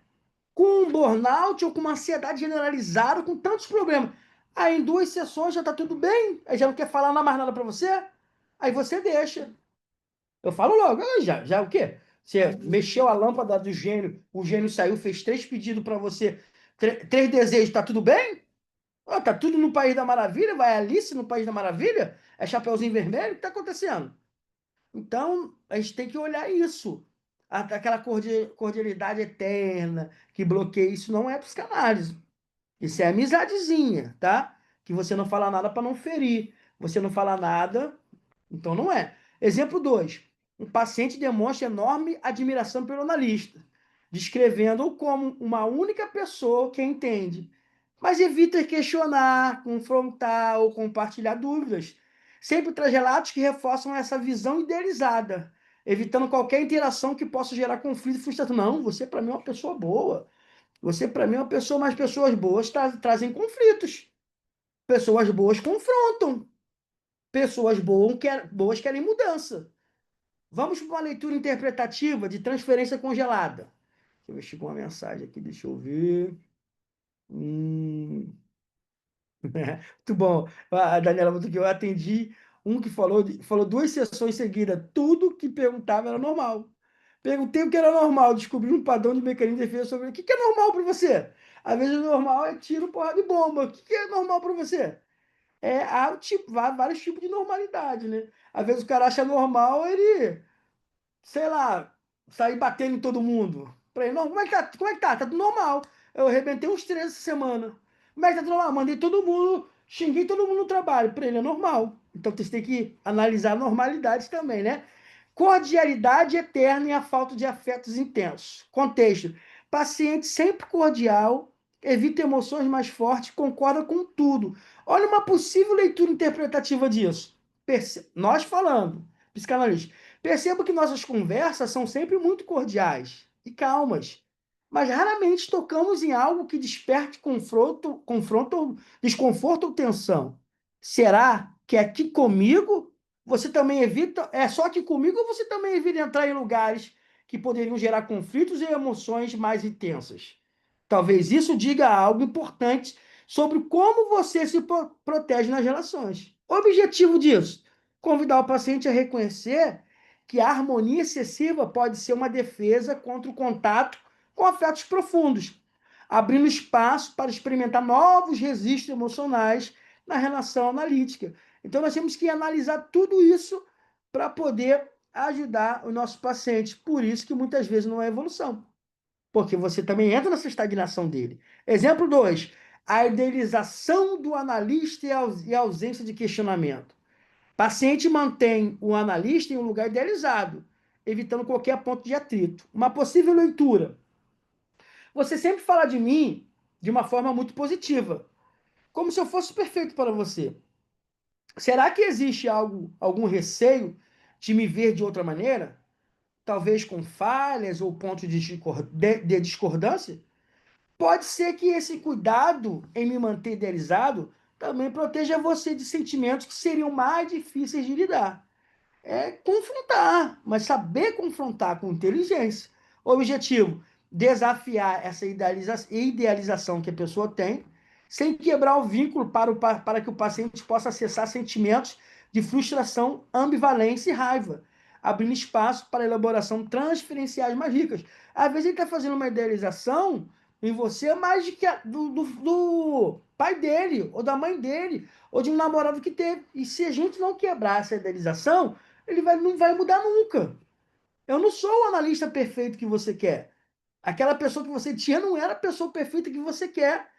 A: com um burnout ou com uma ansiedade generalizada, com tantos problemas. Aí em 2 sessões já está tudo bem, aí já não quer falar mais nada para você, aí você deixa. Eu falo logo, já o quê? Você mexeu a lâmpada do gênio, o gênio saiu, fez 3 pedidos para você, 3 desejos, tá tudo bem? Tá tudo no País da Maravilha? Vai Alice no País da Maravilha? É Chapeuzinho Vermelho? O que está acontecendo? Então, a gente tem que olhar isso. Aquela cordialidade eterna que bloqueia isso não é psicanálise. Isso é amizadezinha, tá? Que você não fala nada para não ferir. Você não fala nada, então não é. Exemplo 2. Um paciente demonstra enorme admiração pelo analista, descrevendo-o como uma única pessoa que entende, mas evita questionar, confrontar ou compartilhar dúvidas. Sempre traz relatos que reforçam essa visão idealizada, evitando qualquer interação que possa gerar conflito e frustração. Não, você para mim é uma pessoa boa. Você para mim é uma pessoa, mas pessoas boas trazem conflitos. Pessoas boas confrontam. Pessoas boas querem mudança. Vamos para uma leitura interpretativa de transferência congelada. Deixa eu ver se chegou uma mensagem aqui, deixa eu ver. Muito bom. A Daniela botou que eu atendi um que falou 2 sessões seguidas. Tudo que perguntava era normal. Perguntei o que era normal, descobri um padrão de mecanismo de defesa sobre o que é normal para você. Às vezes o normal é tiro, porrada e bomba. O que é normal para você? Há vários tipos de normalidade, né? Às vezes o cara acha normal ele, sei lá, sair batendo em todo mundo. Pra ele, não, como é que tá? Como é que tá? Tá tudo normal. Eu arrebentei uns 13 essa semana. Como é que tá tudo normal? Mandei todo mundo, xinguei todo mundo no trabalho. Pra ele é normal. Então você tem que analisar normalidades também, né? Cordialidade eterna e a falta de afetos intensos. Contexto: paciente sempre cordial, evita emoções mais fortes, concorda com tudo. Olha uma possível leitura interpretativa disso. Nós falando, psicanalista. Percebo que nossas conversas são sempre muito cordiais e calmas, mas raramente tocamos em algo que desperte confronto, desconforto ou tensão. Será que aqui comigo você também evita, é só aqui comigo ou você também evita entrar em lugares que poderiam gerar conflitos e emoções mais intensas? Talvez isso diga algo importante sobre como você se protege nas relações. O objetivo disso: convidar o paciente a reconhecer que a harmonia excessiva pode ser uma defesa contra o contato com afetos profundos, abrindo espaço para experimentar novos registros emocionais na relação analítica. Então, nós temos que analisar tudo isso para poder ajudar o nosso paciente. Por isso que muitas vezes não é evolução, porque você também entra nessa estagnação dele. Exemplo 2: a idealização do analista e a ausência de questionamento. Paciente mantém o analista em um lugar idealizado, evitando qualquer ponto de atrito. Uma possível leitura: você sempre fala de mim de uma forma muito positiva, como se eu fosse perfeito para você. Será que existe algum receio de me ver de outra maneira? Talvez com falhas ou pontos de discordância? Pode ser que esse cuidado em me manter idealizado também proteja você de sentimentos que seriam mais difíceis de lidar. É confrontar, mas saber confrontar com inteligência. O objetivo: desafiar essa idealização que a pessoa tem, sem quebrar o vínculo para que o paciente possa acessar sentimentos de frustração, ambivalência e raiva, abrindo espaço para a elaboração transferenciais mais ricas. Às vezes ele está fazendo uma idealização em você mais do que do pai dele, ou da mãe dele, ou de um namorado que teve. E se a gente não quebrar essa idealização, não vai mudar nunca. Eu não sou o analista perfeito que você quer. Aquela pessoa que você tinha não era a pessoa perfeita que você quer.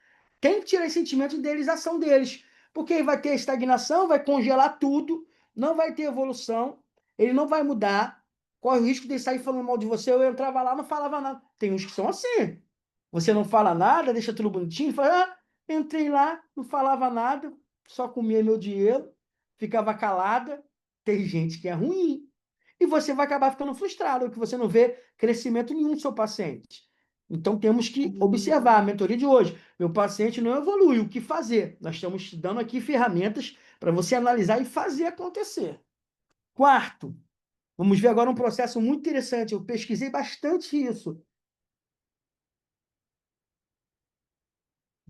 A: Tem que tirar esse sentimento de idealização deles. Porque aí vai ter estagnação, vai congelar tudo, não vai ter evolução, ele não vai mudar. Corre o risco de sair falando mal de você. Eu entrava lá, não falava nada. Tem uns que são assim. Você não fala nada, deixa tudo bonitinho, fala, entrei lá, não falava nada, só comia meu dinheiro, ficava calada. Tem gente que é ruim. E você vai acabar ficando frustrado, porque você não vê crescimento nenhum do seu paciente. Então, temos que observar a mentoria de hoje. Meu paciente não evolui, o que fazer? Nós estamos te dando aqui ferramentas para você analisar e fazer acontecer. Quarto, vamos ver agora um processo muito interessante. Eu pesquisei bastante isso,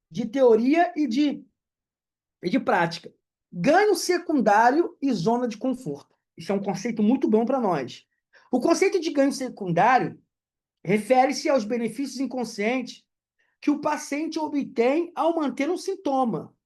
A: de teoria e de prática. Ganho secundário e zona de conforto. Isso é um conceito muito bom para nós. O conceito de ganho secundário refere-se aos benefícios inconscientes que o paciente obtém ao manter um sintoma,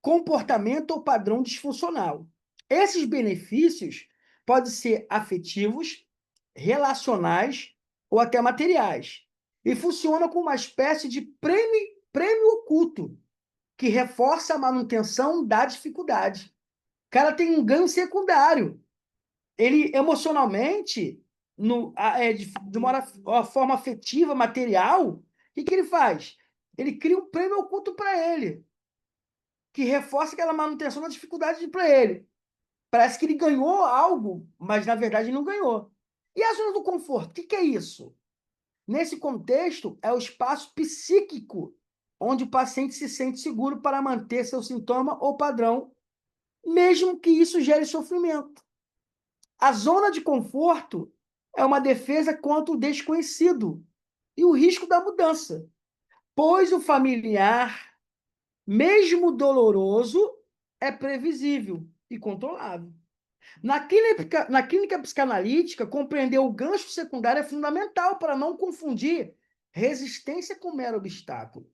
A: comportamento ou padrão disfuncional. Esses benefícios podem ser afetivos, relacionais ou até materiais, e funcionam como uma espécie de prêmio oculto que reforça a manutenção da dificuldade. O cara tem um ganho secundário. Ele emocionalmente, uma forma afetiva, material, o que ele faz? Ele cria um prêmio oculto para ele, que reforça aquela manutenção da dificuldade para ele. Parece que ele ganhou algo, mas na verdade não ganhou. E a zona do conforto? O que é isso? Nesse contexto, é o espaço psíquico onde o paciente se sente seguro para manter seu sintoma ou padrão, mesmo que isso gere sofrimento. A zona de conforto é uma defesa contra o desconhecido e o risco da mudança, pois o familiar, mesmo doloroso, é previsível e controlável. Na clínica psicanalítica, compreender o gancho secundário é fundamental para não confundir resistência com mero obstáculo.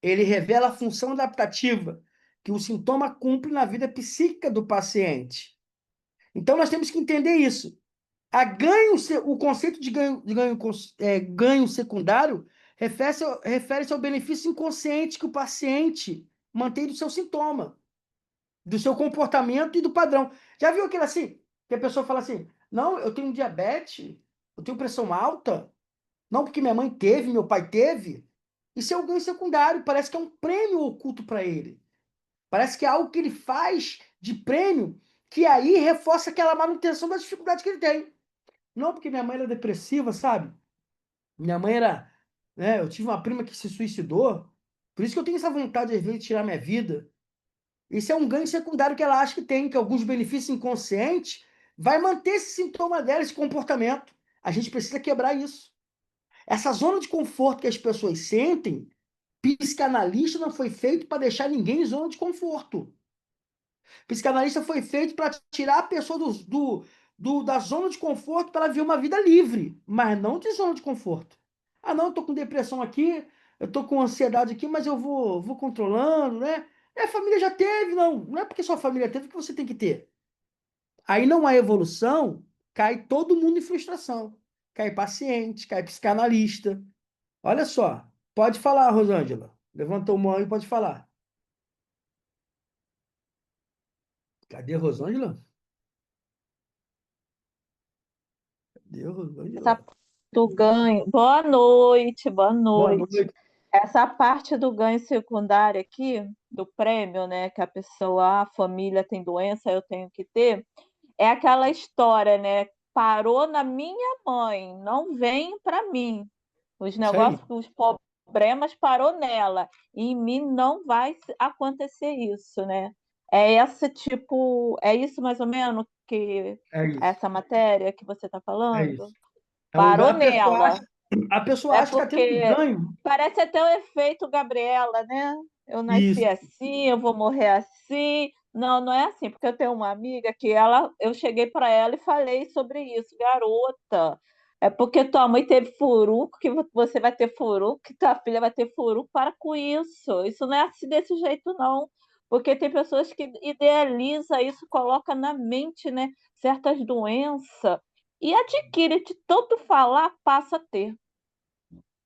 A: ele revela a função adaptativa que o sintoma cumpre na vida psíquica do paciente. Então, nós temos que entender isso. O conceito de ganho secundário refere-se ao benefício inconsciente que o paciente mantém do seu sintoma, do seu comportamento e do padrão. Já viu aquilo assim? Que a pessoa fala assim: não, eu tenho diabetes, eu tenho pressão alta, não porque minha mãe teve, meu pai teve. Isso é um ganho secundário, parece que é um prêmio oculto para ele. Parece que é algo que ele faz de prêmio, que aí reforça aquela manutenção da dificuldade que ele tem. Não porque minha mãe era depressiva, sabe? Minha mãe era. Né, eu tive uma prima que se suicidou, por isso que eu tenho essa vontade, às vezes, de tirar minha vida. Isso é um ganho secundário que ela acha que tem, que alguns benefícios inconscientes vai manter esse sintoma dela, esse comportamento. A gente precisa quebrar isso. Essa zona de conforto que as pessoas sentem, psicanalista não foi feito para deixar ninguém em zona de conforto. Psicanalista foi feito para tirar a pessoa da zona de conforto para ela viver uma vida livre, mas não de zona de conforto. Ah, não, eu tô com depressão aqui, eu tô com ansiedade aqui, mas eu vou controlando, né? A família já teve, não é porque sua família teve que você tem que ter. Aí não há evolução, cai todo mundo em frustração. Cai paciente, cai psicanalista. Olha só, pode falar, Rosângela. Levantou a mão e pode falar. Cadê a Rosângela? Cadê a
C: Essa
A: Rosângela?
C: parte do ganho. Boa noite, boa
A: Boa
C: noite.
A: noite.
C: Essa parte do ganho secundário aqui, do prêmio, né? Que a pessoa, a família tem doença, eu tenho que ter, é aquela história, né? Parou na minha mãe, não vem para mim. Os
A: Isso aí.
C: negócios, os problemas parou nela. E em mim não vai acontecer isso, né? É esse tipo, é isso mais ou menos que
A: É isso.
C: essa matéria que você está
A: É
C: falando?
A: isso.
C: Parou
A: A pessoa acha,
C: nela.
A: a pessoa
C: É
A: acha que está tendo um
C: porque
A: ganho.
C: parece até o efeito Gabriela, né? Eu nasci
A: Isso.
C: assim, eu vou morrer assim. Não, não é assim, porque eu tenho uma amiga que ela, eu cheguei para ela e falei sobre isso, garota. É porque tua mãe teve furuco, que você vai ter furuco, que tua filha vai ter furuco. Para com isso. Isso não é assim desse jeito, não. Porque tem pessoas que idealiza isso, coloca na mente, né, certas doenças e adquire de tanto falar, passa a ter,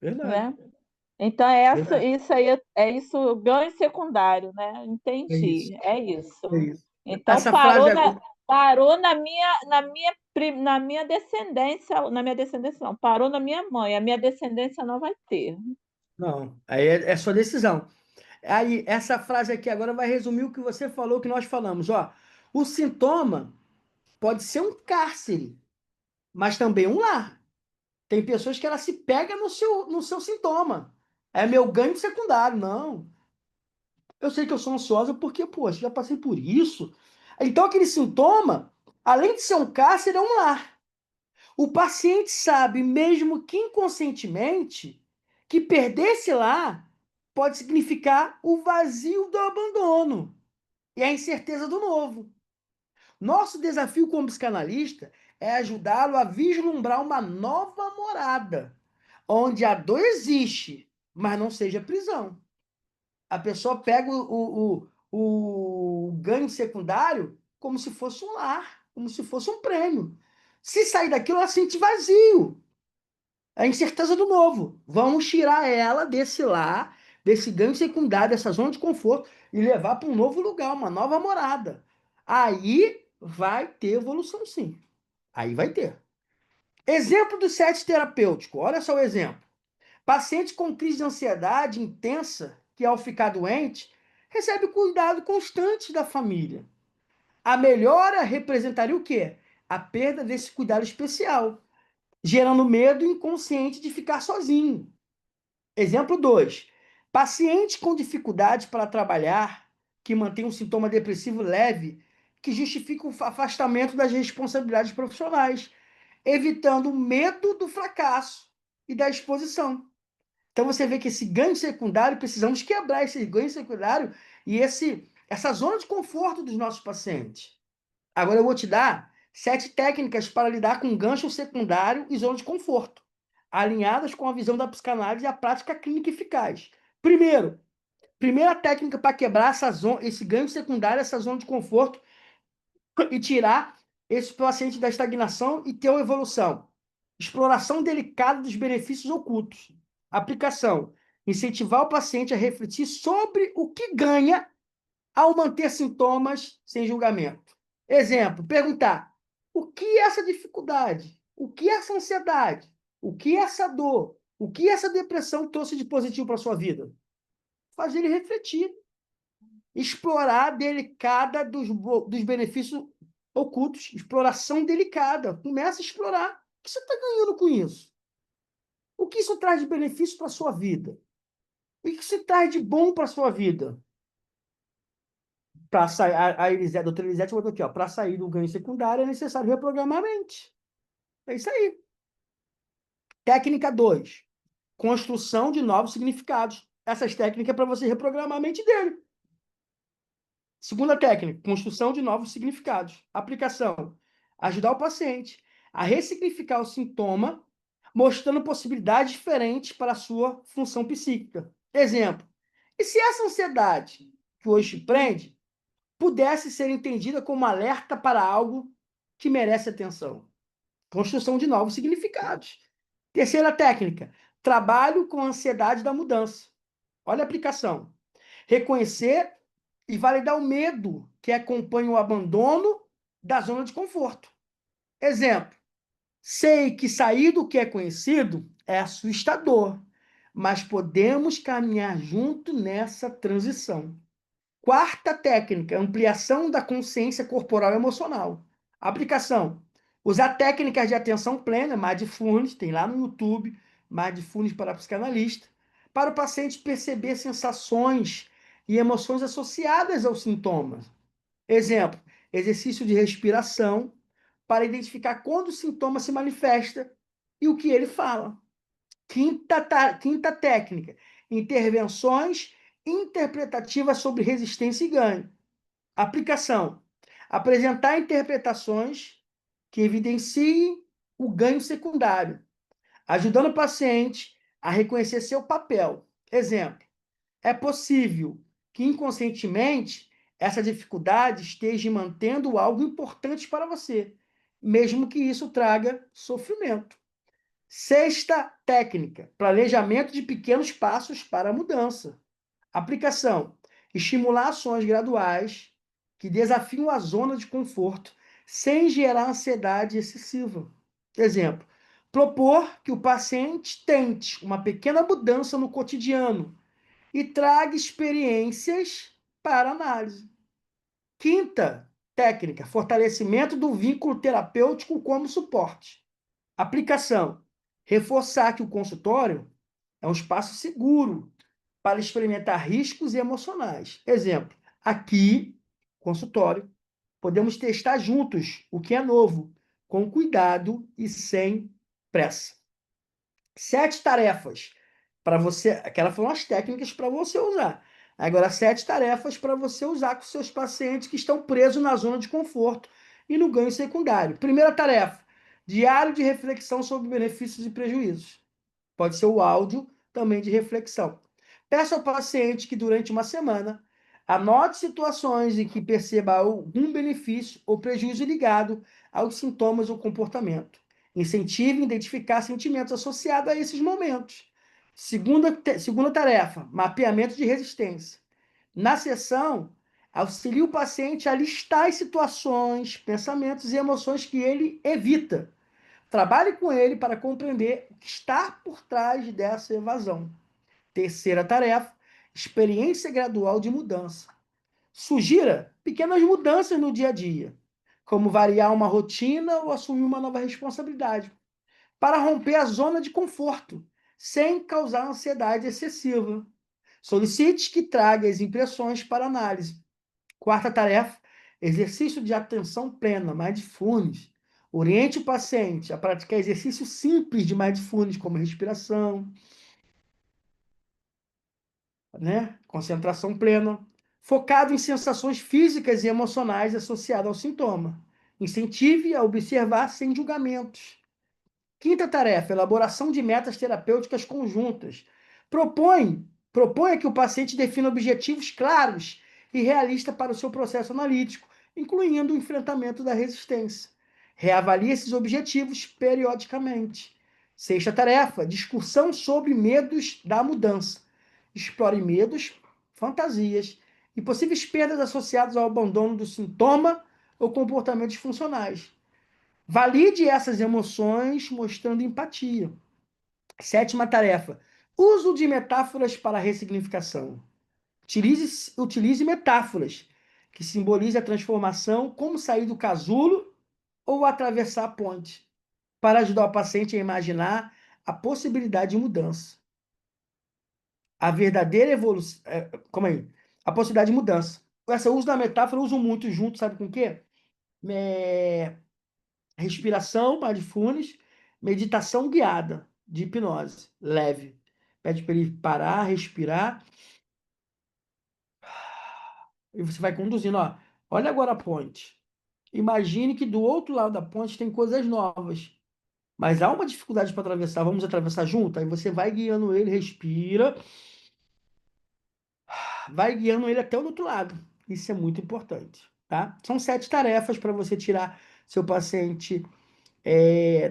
A: Verdade.
C: né? Então, é essa,
A: Verdade.
C: isso aí é isso, ganho secundário, né?
A: É isso.
C: Entendi, é
A: É
C: isso.
A: isso.
C: Então,
A: Essa frase agora.
C: parou na minha descendência, na minha descendência não, parou na minha mãe, a minha descendência não vai ter.
A: Não, aí é sua decisão. Aí, essa frase aqui agora vai resumir o que você falou, o que nós falamos. Ó, o sintoma pode ser um cárcere, mas também um lar. Tem pessoas que ela se pega no seu sintoma. É meu ganho secundário. Não. Eu sei que eu sou ansiosa porque, poxa, já passei por isso. Então, aquele sintoma, além de ser um cárcere, é um lar. O paciente sabe, mesmo que inconscientemente, que perder esse lar pode significar o vazio do abandono e a incerteza do novo. Nosso desafio como psicanalista é ajudá-lo a vislumbrar uma nova morada, onde a dor existe, mas não seja prisão. A pessoa pega o ganho secundário como se fosse um lar, como se fosse um prêmio. Se sair daquilo, ela sente vazio, a incerteza do novo. Vamos tirar ela desse lar, desse ganho secundário, dessa zona de conforto, e levar para um novo lugar, uma nova morada. Aí vai ter evolução, sim. Aí vai ter. Exemplo do set terapêutico. Olha só o exemplo. Paciente com crise de ansiedade intensa, que ao ficar doente, recebe cuidado constante da família. A melhora representaria o quê? A perda desse cuidado especial, gerando medo inconsciente de ficar sozinho. Exemplo 2. Paciente com dificuldade para trabalhar, que mantém um sintoma depressivo leve, que justifica o afastamento das responsabilidades profissionais, evitando o medo do fracasso e da exposição. Então você vê que esse ganho secundário, precisamos quebrar esse ganho secundário e essa zona de conforto dos nossos pacientes. Agora eu vou te dar 7 técnicas para lidar com gancho secundário e zona de conforto, alinhadas com a visão da psicanálise e a prática clínica eficaz. Primeiro, Primeira técnica para quebrar esse ganho secundário, essa zona de conforto e tirar esse paciente da estagnação e ter uma evolução. Exploração delicada dos benefícios ocultos. Aplicação. Incentivar o paciente a refletir sobre o que ganha ao manter sintomas sem julgamento. Exemplo, perguntar: o que é essa dificuldade? O que é essa ansiedade? O que é essa dor? O que essa depressão trouxe de positivo para a sua vida? Fazer ele refletir. Explorar delicada dos benefícios ocultos. Exploração delicada. Começa a explorar. O que você está ganhando com isso? O que isso traz de benefício para a sua vida? O que isso traz de bom para a sua vida? Para sair, a doutora Elisete botou aqui, ó, para sair do ganho secundário é necessário reprogramar a mente. É isso aí. Técnica 2. Construção de novos significados. Essas técnicas é para você reprogramar a mente dele. Segunda técnica, construção de novos significados. Aplicação. Ajudar o paciente a ressignificar o sintoma, mostrando possibilidades diferentes para a sua função psíquica. Exemplo. E se essa ansiedade que hoje te prende pudesse ser entendida como alerta para algo que merece atenção? Construção de novos significados. Terceira técnica, trabalho com a ansiedade da mudança. Olha a aplicação. Reconhecer e validar o medo que acompanha o abandono da zona de conforto. Exemplo, sei que sair do que é conhecido é assustador, mas podemos caminhar junto nessa transição. Quarta técnica, ampliação da consciência corporal e emocional. Aplicação. Usar técnicas de atenção plena, Mindfulness, tem lá no YouTube, Mindfulness para psicanalista, para o paciente perceber sensações e emoções associadas aos sintomas. Exemplo, exercício de respiração para identificar quando o sintoma se manifesta e o que ele fala. Quinta técnica, intervenções interpretativas sobre resistência e ganho. Aplicação. Apresentar interpretações que evidenciem o ganho secundário, ajudando o paciente a reconhecer seu papel. Exemplo. É possível que inconscientemente essa dificuldade esteja mantendo algo importante para você, mesmo que isso traga sofrimento. Sexta técnica, planejamento de pequenos passos para a mudança. Aplicação, estimular ações graduais que desafiam a zona de conforto sem gerar ansiedade excessiva. Exemplo, propor que o paciente tente uma pequena mudança no cotidiano e traga experiências para análise. Quinta técnica, fortalecimento do vínculo terapêutico como suporte. Aplicação, reforçar que o consultório é um espaço seguro para experimentar riscos emocionais. Exemplo, aqui, consultório, podemos testar juntos o que é novo, com cuidado e sem pressa. 7 tarefas para você. Aquelas foram as técnicas para você usar. Agora, 7 tarefas para você usar com seus pacientes que estão presos na zona de conforto e no ganho secundário. Primeira tarefa: diário de reflexão sobre benefícios e prejuízos. Pode ser o áudio também de reflexão. Peça ao paciente que, durante uma semana, anote situações em que perceba algum benefício ou prejuízo ligado aos sintomas ou comportamento. Incentive a identificar sentimentos associados a esses momentos. Segunda tarefa, mapeamento de resistência. Na sessão, auxilie o paciente a listar as situações, pensamentos e emoções que ele evita. Trabalhe com ele para compreender o que está por trás dessa evasão. Terceira tarefa, experiência gradual de mudança. Sugira pequenas mudanças no dia a dia, como variar uma rotina ou assumir uma nova responsabilidade, para romper a zona de conforto, sem causar ansiedade excessiva. Solicite que traga as impressões para análise. Quarta tarefa, exercício de atenção plena, mindfulness. Oriente o paciente a praticar exercícios simples de mindfulness, como respiração, né? Concentração plena, focado em sensações físicas e emocionais associadas ao sintoma. Incentive a observar sem julgamentos. Quinta tarefa, elaboração de metas terapêuticas conjuntas. Proponha que o paciente defina objetivos claros e realistas para o seu processo analítico, incluindo o enfrentamento da resistência. Reavalie esses objetivos periodicamente. Sexta tarefa: discussão sobre medos da mudança. Explore medos, fantasias e possíveis perdas associadas ao abandono do sintoma ou comportamentos funcionais. Valide essas emoções mostrando empatia. Sétima tarefa: uso de metáforas para ressignificação. Utilize metáforas que simbolizem a transformação, como sair do casulo ou atravessar a ponte, para ajudar o paciente a imaginar a possibilidade de mudança. A verdadeira evolução. Calma aí. A possibilidade de mudança. Esse uso da metáfora eu uso muito junto, sabe com o quê? Respiração, mindfulness, meditação guiada de hipnose, leve. Pede para ele parar, respirar. E você vai conduzindo, ó. Olha agora a ponte. Imagine que do outro lado da ponte tem coisas novas. Mas há uma dificuldade para atravessar. Vamos atravessar junto? Aí você vai guiando ele, respira. Vai guiando ele até o outro lado. Isso é muito importante, tá? São 7 tarefas para você tirar seu paciente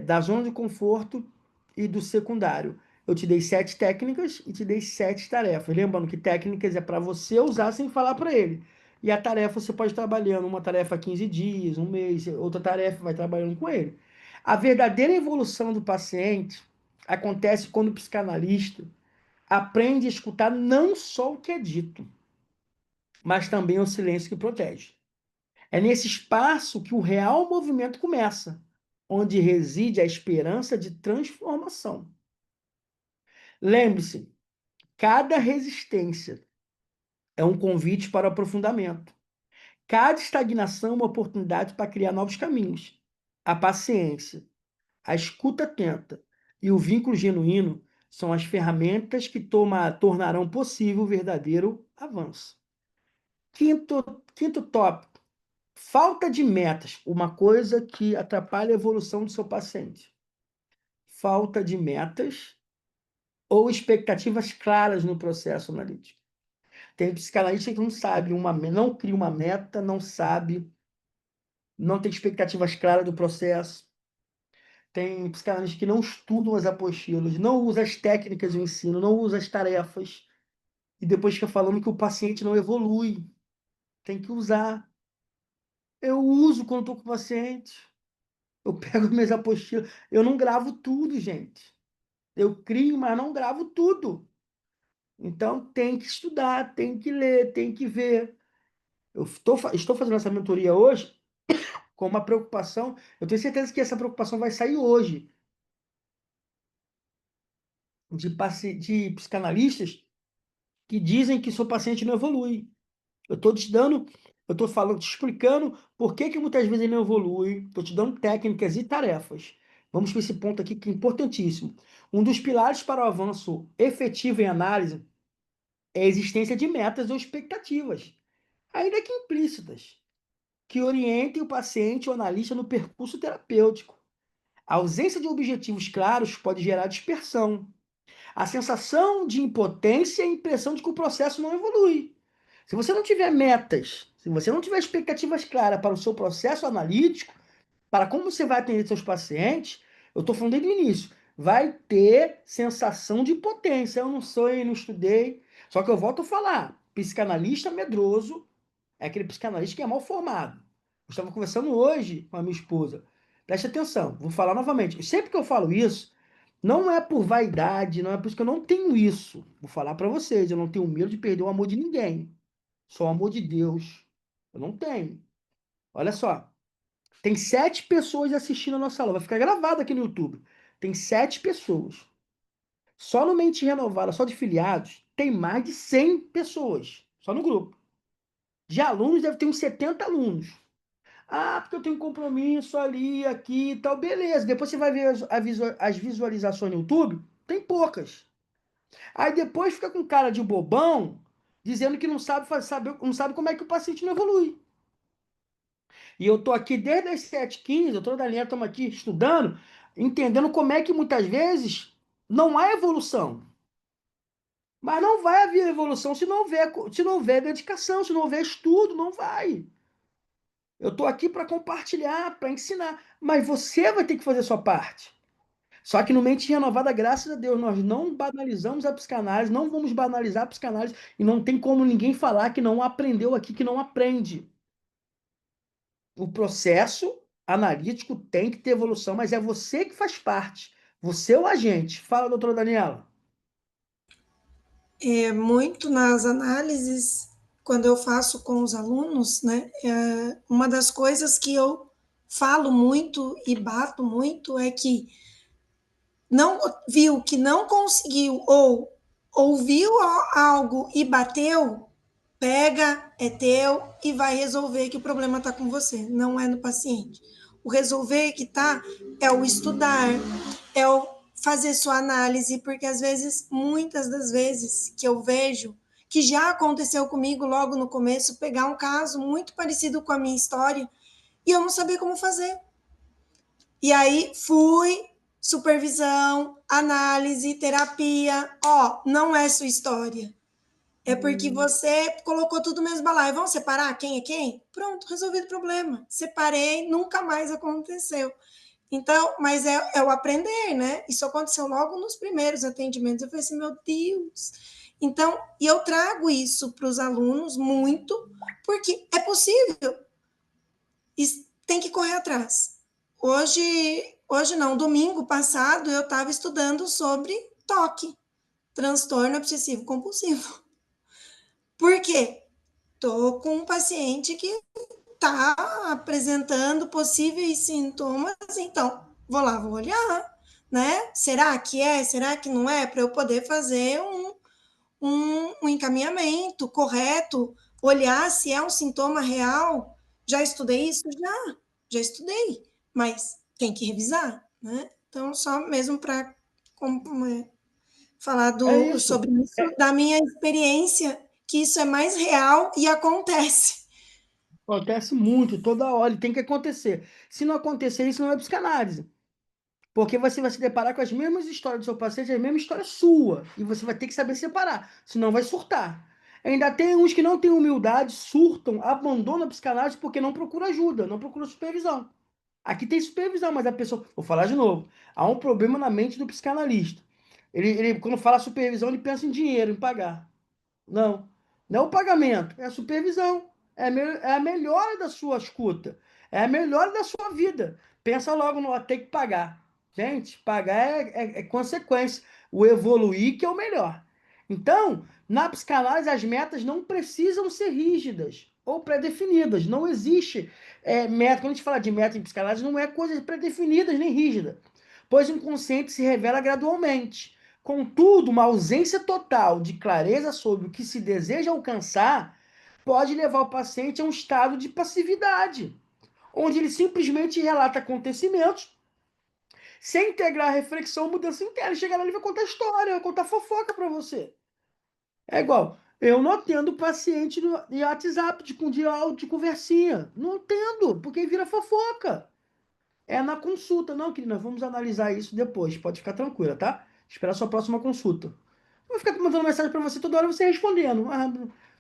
A: da zona de conforto e do secundário. Eu te dei 7 técnicas e te dei 7 tarefas. Lembrando que técnicas é para você usar sem falar para ele. E a tarefa você pode ir trabalhando, uma tarefa 15 dias, um mês, outra tarefa vai trabalhando com ele. A verdadeira evolução do paciente acontece quando o psicanalista aprende a escutar não só o que é dito, mas também o silêncio que protege. É nesse espaço que o real movimento começa, onde reside a esperança de transformação. Lembre-se, cada resistência é um convite para o aprofundamento. Cada estagnação é uma oportunidade para criar novos caminhos. A paciência, a escuta atenta e o vínculo genuíno são as ferramentas que tornarão possível o verdadeiro avanço. Quinto tópico: falta de metas, uma coisa que atrapalha a evolução do seu paciente. Falta de metas ou expectativas claras no processo analítico. Tem psicanalista que não sabe, não cria uma meta, não sabe, não tem expectativas claras do processo. Tem psicanalistas que não estudam as apostilas, não usa as técnicas do ensino, não usa as tarefas. E depois fica falando que o paciente não evolui. Tem que usar. Eu uso quando estou com o paciente. Eu pego minhas apostilas. Eu não gravo tudo, gente. Eu crio, mas não gravo tudo. Então tem que estudar, tem que ler, tem que ver. Estou fazendo essa mentoria hoje com uma preocupação. Eu tenho certeza que essa preocupação vai sair hoje de psicanalistas que dizem que seu paciente não evolui. Eu estou te dando, eu estou falando, te explicando por que que muitas vezes ele não evolui. Estou te dando técnicas e tarefas. Vamos para esse ponto aqui que é importantíssimo. Um dos pilares para o avanço efetivo em análise é a existência de metas ou expectativas, ainda que implícitas, que orientem o paciente ou analista no percurso terapêutico. A ausência de objetivos claros pode gerar dispersão, a sensação de impotência e a impressão de que o processo não evolui. Se você não tiver metas, se você não tiver expectativas claras para o seu processo analítico, para como você vai atender seus pacientes, eu estou falando desde o início, vai ter sensação de impotência. Eu não sei, não estudei. Só que eu volto a falar, psicanalista medroso é aquele psicanalista que é mal formado. Eu estava conversando hoje com a minha esposa. Preste atenção, vou falar novamente. Sempre que eu falo isso, não é por vaidade, não é por isso que eu não tenho isso. Vou falar para vocês, eu não tenho medo de perder o amor de ninguém. Só o amor de Deus. Eu não tenho. Olha só, tem 7 pessoas assistindo a nossa aula. Vai ficar gravado aqui no YouTube. Tem 7 pessoas. Só no Mente Renovada, só de filiados, tem mais de 100 pessoas. Só no grupo. De alunos, deve ter uns 70 alunos. Ah, porque eu tenho um compromisso ali, aqui e tal. Beleza. Depois você vai ver as visualizações no YouTube. Tem poucas. Aí depois fica com cara de bobão, dizendo que não não sabe como é que o paciente não evolui. E eu tô aqui desde as 7h15, eu tô da linha, estamos aqui estudando, entendendo como é que muitas vezes não há evolução. Mas não vai haver evolução se não houver dedicação, se não houver estudo, não vai. Eu estou aqui para compartilhar, para ensinar, mas você vai ter que fazer a sua parte. Só que no Mente Renovada, graças a Deus, nós não banalizamos a psicanálise, não vamos banalizar a psicanálise, e não tem como ninguém falar que não aprendeu aqui, que não aprende. O processo analítico tem que ter evolução, mas é você que faz parte. Você é o agente. Fala, doutora Daniela.
B: Muito nas análises, quando eu faço com os alunos, né, uma das coisas que eu falo muito e bato muito é que não viu que não conseguiu ou ouviu algo e bateu, pega, é teu e vai resolver que o problema está com você, não é no paciente. O resolver que tá é o estudar, é o fazer sua análise, porque às vezes, muitas das vezes que eu vejo, que já aconteceu comigo logo no começo, pegar um caso muito parecido com a minha história e eu não sabia como fazer. E aí fui, supervisão, análise, terapia. Ó, não é sua história. É porque você colocou tudo no mesmo balaio. Vamos separar quem é quem? Pronto, resolvido o problema. Separei, nunca mais aconteceu. Então, mas é o aprender, né? Isso aconteceu logo nos primeiros atendimentos. Eu falei assim, meu Deus. Então, e eu trago isso para os alunos muito, porque é possível. E tem que correr atrás. Hoje não, domingo passado eu estava estudando sobre TOC, transtorno obsessivo compulsivo. Por quê? Estou com um paciente que está apresentando possíveis sintomas, então vou lá, vou olhar, né? Será que é? Será que não é? Para eu poder fazer um encaminhamento correto, olhar se é um sintoma real. Já estudei isso? Já estudei, mas tem que revisar, né? Então, só mesmo para falar
A: É isso.
B: sobre isso, da minha experiência, que isso é mais real e acontece.
A: Acontece muito, toda hora, e tem que acontecer. Se não acontecer, isso não é psicanálise. Porque você vai se deparar com as mesmas histórias do seu paciente, a mesma história sua. E você vai ter que saber separar, senão vai surtar. Ainda tem uns que não têm humildade, surtam, abandonam a psicanálise porque não procura ajuda, não procura supervisão. Aqui tem supervisão, mas a pessoa. Vou falar de novo. Há um problema na mente do psicanalista. Quando fala supervisão, ele pensa em dinheiro, em pagar. Não. Não é o pagamento, é a supervisão. É a melhora da sua escuta. É a melhora da sua vida. Pensa logo no ter que pagar. Gente, pagar é consequência. O evoluir que é o melhor. Então, na psicanálise, as metas não precisam ser rígidas ou pré-definidas. Não existe meta. Quando a gente fala de meta em psicanálise, não é coisas pré-definidas nem rígida. Pois o inconsciente se revela gradualmente. Contudo, uma ausência total de clareza sobre o que se deseja alcançar pode levar o paciente a um estado de passividade, onde ele simplesmente relata acontecimentos sem integrar a reflexão ou mudança interna. Chega lá, ele vai contar história, vai contar fofoca para você. É igual, eu não atendo paciente no WhatsApp de conversinha. Não atendo, porque vira fofoca. É na consulta. Não, querida, nós vamos analisar isso depois. Pode ficar tranquila, tá? Espera a sua próxima consulta. Não vai ficar mandando mensagem para você toda hora você respondendo.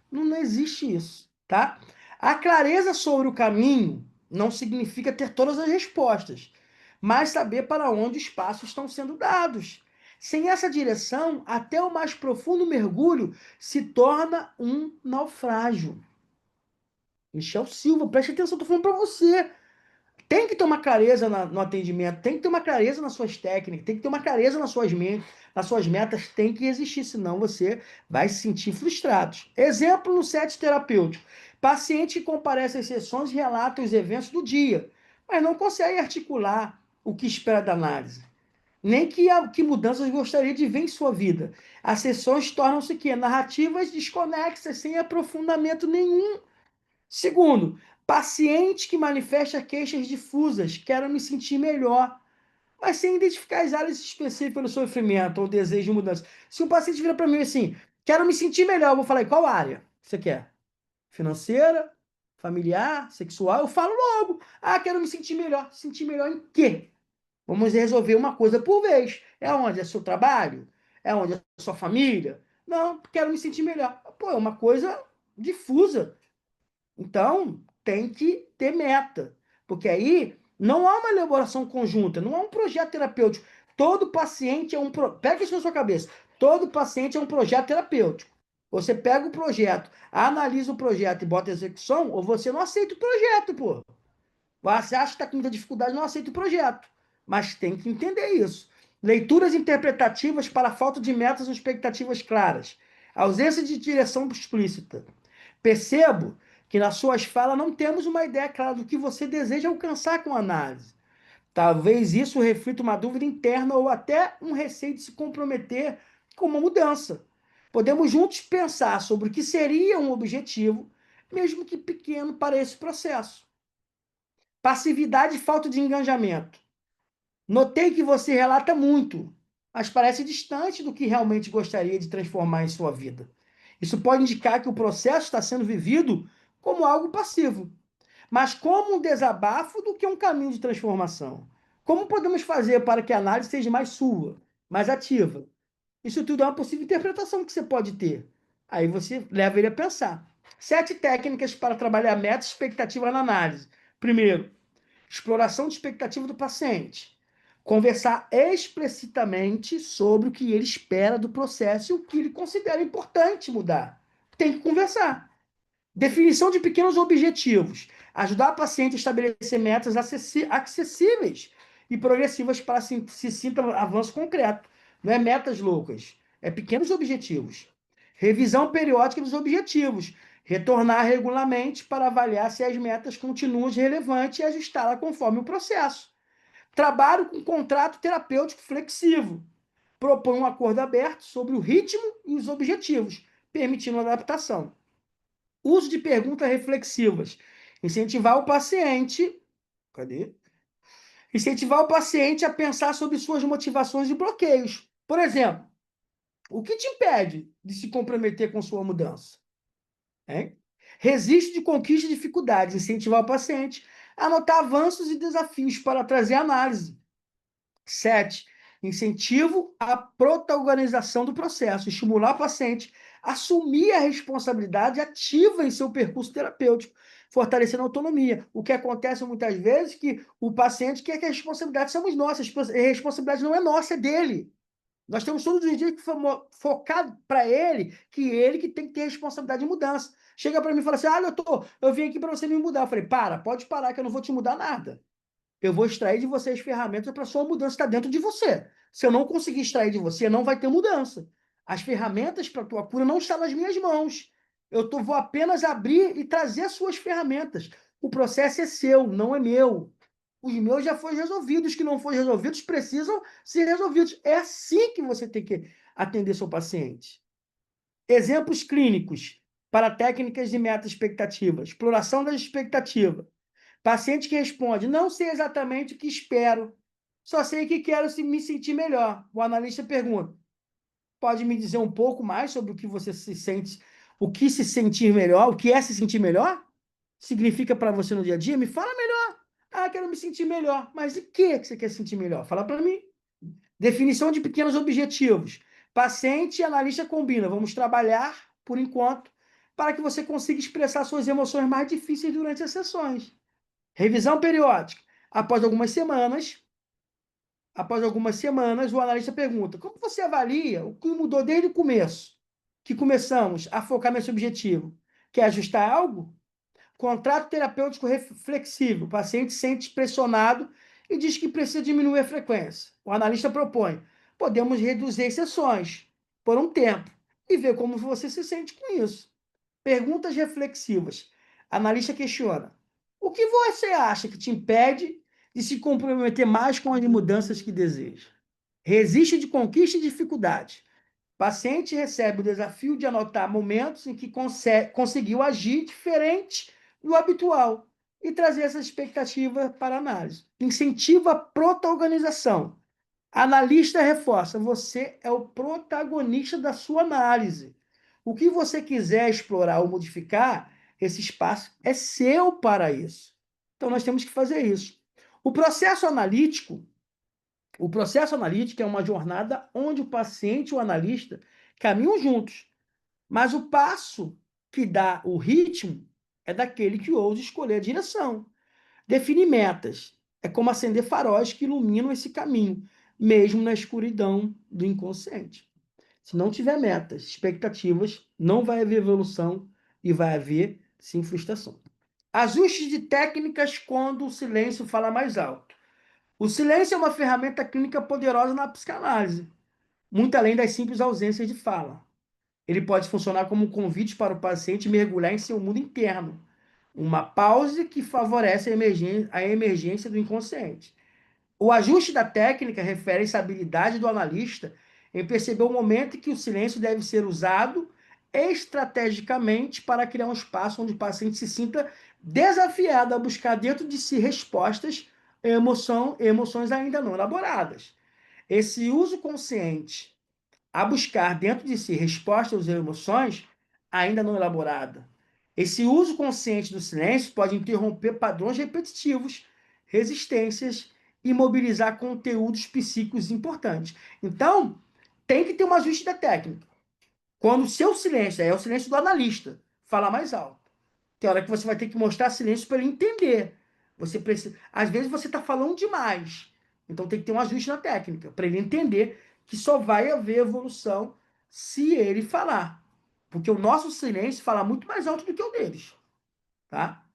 A: Não existe isso, tá? A clareza sobre o caminho não significa ter todas as respostas, mas saber para onde os passos estão sendo dados. Sem essa direção, até o mais profundo mergulho se torna um naufrágio. Michel Silva, preste atenção, estou falando para você. Tem que ter uma clareza no atendimento, tem que ter uma clareza nas suas técnicas, tem que ter uma clareza nas suas metas, tem que existir, senão você vai se sentir frustrado. Exemplo no set terapêutico. Paciente que comparece às sessões relata os eventos do dia, mas não consegue articular o que espera da análise. Nem que mudanças gostaria de ver em sua vida. As sessões tornam-se que narrativas desconexas, sem aprofundamento nenhum. Segundo, paciente que manifesta queixas difusas, quero me sentir melhor, mas sem identificar as áreas específicas do sofrimento ou desejo de mudança. Se um paciente vira para mim assim, quero me sentir melhor, eu vou falar, qual área você quer? Financeira? Familiar? Sexual? Eu falo logo, quero me sentir melhor. Sentir melhor em quê? Vamos resolver uma coisa por vez. É onde? É seu trabalho? É onde? É sua família? Não, quero me sentir melhor. Pô, é uma coisa difusa. Então, tem que ter meta. Porque aí não há uma elaboração conjunta, não há um projeto terapêutico. Todo paciente é um. Pega isso na sua cabeça. Todo paciente é um projeto terapêutico. Você pega o projeto, analisa o projeto e bota a execução, ou você não aceita o projeto, pô. Você acha que está com muita dificuldade, não aceita o projeto. Mas tem que entender isso. Leituras interpretativas para falta de metas ou expectativas claras. Ausência de direção explícita. Percebo que nas suas falas não temos uma ideia clara do que você deseja alcançar com a análise. Talvez isso reflita uma dúvida interna ou até um receio de se comprometer com uma mudança. Podemos juntos pensar sobre o que seria um objetivo, mesmo que pequeno, para esse processo. Passividade e falta de engajamento. Notei que você relata muito, mas parece distante do que realmente gostaria de transformar em sua vida. Isso pode indicar que o processo está sendo vivido como algo passivo, mas como um desabafo do que um caminho de transformação. Como podemos fazer para que a análise seja mais sua, mais ativa? Isso tudo é uma possível interpretação que você pode ter. Aí você leva ele a pensar. 7 técnicas para trabalhar meta e expectativa na análise. Primeiro, exploração de expectativa do paciente. Conversar explicitamente sobre o que ele espera do processo e o que ele considera importante mudar. Tem que conversar. Definição de pequenos objetivos. Ajudar o paciente a estabelecer metas acessíveis e progressivas para se sinta avanço concreto. Não é metas loucas, é pequenos objetivos. Revisão periódica dos objetivos. Retornar regularmente para avaliar se as metas continuam relevantes e ajustá-la conforme o processo. Trabalho com contrato terapêutico flexível. Propõe um acordo aberto sobre o ritmo e os objetivos, permitindo adaptação. Uso de perguntas reflexivas. Incentivar o paciente. Cadê? Incentivar o paciente a pensar sobre suas motivações e bloqueios. Por exemplo, o que te impede de se comprometer com sua mudança? Hein? Resiste de conquista e dificuldades. Incentivar o paciente a anotar avanços e desafios para trazer análise. 7. Incentivo à protagonização do processo. Estimular o paciente a assumir a responsabilidade ativa em seu percurso terapêutico, fortalecendo a autonomia. O que acontece muitas vezes é que o paciente quer que a responsabilidade somos nossas. A responsabilidade não é nossa, é dele. Nós temos todos os dias que focar para ele que tem que ter responsabilidade de mudança. Chega para mim e fala assim: doutor, eu vim aqui para você me mudar. Eu falei: pode parar, que eu não vou te mudar nada. Eu vou extrair de você as ferramentas para a sua mudança estar dentro de você. Se eu não conseguir extrair de você, não vai ter mudança. As ferramentas para a tua cura não estão nas minhas mãos. Vou apenas abrir e trazer as suas ferramentas. O processo é seu, não é meu. Os meus já foram resolvidos. Os que não foram resolvidos precisam ser resolvidos. É assim que você tem que atender seu paciente. Exemplos clínicos para técnicas de meta-expectativa. Exploração da expectativa. Paciente que responde: não sei exatamente o que espero, só sei que quero me sentir melhor. O analista pergunta: pode me dizer um pouco mais sobre o que você se sente, o que se sentir melhor, o que é se sentir melhor? Significa para você no dia a dia? Me fala melhor. Quero me sentir melhor. Mas e o que você quer sentir melhor? Fala para mim. Definição de pequenos objetivos. Paciente e analista combinam. Vamos trabalhar, por enquanto, para que você consiga expressar suas emoções mais difíceis durante as sessões. Revisão periódica. Após algumas semanas, o analista pergunta: como você avalia o que mudou desde o começo? Que começamos a focar nesse objetivo. Quer ajustar algo? Contrato terapêutico flexível. O paciente sente pressionado e diz que precisa diminuir a frequência. O analista propõe: podemos reduzir as sessões por um tempo e ver como você se sente com isso. Perguntas reflexivas. Analista questiona: o que você acha que te impede de se comprometer mais com as mudanças que deseja? Resiste de conquista e dificuldade. O paciente recebe o desafio de anotar momentos em que conseguiu agir diferente do habitual e trazer essa expectativa para análise. Incentiva a prota-organização. Analista reforça: você é o protagonista da sua análise. O que você quiser explorar ou modificar, esse espaço é seu para isso. Então, nós temos que fazer isso. O processo analítico é uma jornada onde o paciente e o analista caminham juntos, mas o passo que dá o ritmo é daquele que ousa escolher a direção. Definir metas é como acender faróis que iluminam esse caminho, mesmo na escuridão do inconsciente. Se não tiver metas, expectativas, não vai haver evolução e vai haver, sim, frustração. Ajustes de técnicas quando o silêncio fala mais alto. O silêncio é uma ferramenta clínica poderosa na psicanálise, muito além das simples ausências de fala. Ele pode funcionar como um convite para o paciente mergulhar em seu mundo interno, uma pausa que favorece a emergência do inconsciente. O ajuste da técnica refere-se à habilidade do analista em perceber o momento em que o silêncio deve ser usado estrategicamente para criar um espaço onde o paciente se sinta desafiado a buscar dentro de si respostas e emoções ainda não elaboradas. Esse uso consciente a buscar dentro de si respostas às emoções ainda não elaboradas. Esse uso consciente do silêncio pode interromper padrões repetitivos, resistências e mobilizar conteúdos psíquicos importantes. Então, tem que ter um ajuste da técnica. Quando o seu silêncio, é o silêncio do analista, fala mais alto. Tem hora que você vai ter que mostrar silêncio para ele entender. Você precisa, às vezes você está falando demais. Então tem que ter um ajuste na técnica para ele entender que só vai haver evolução se ele falar. Porque o nosso silêncio fala muito mais alto do que o deles, tá?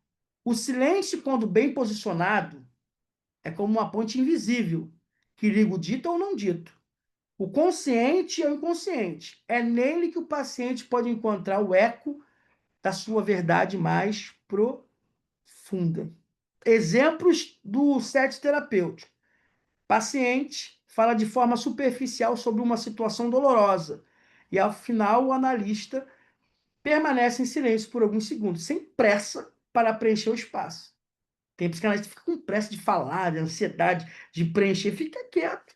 A: O silêncio, quando bem posicionado, é como uma ponte invisível que liga o dito ao não dito. O consciente ao inconsciente. É nele que o paciente pode encontrar o eco da sua verdade mais profunda. Exemplos do set terapêutico. Paciente fala de forma superficial sobre uma situação dolorosa e, ao final, o analista permanece em silêncio por alguns segundos, sem pressa para preencher o espaço. Tem psicanalista que fica com pressa de falar, de ansiedade, de preencher, fica quieto.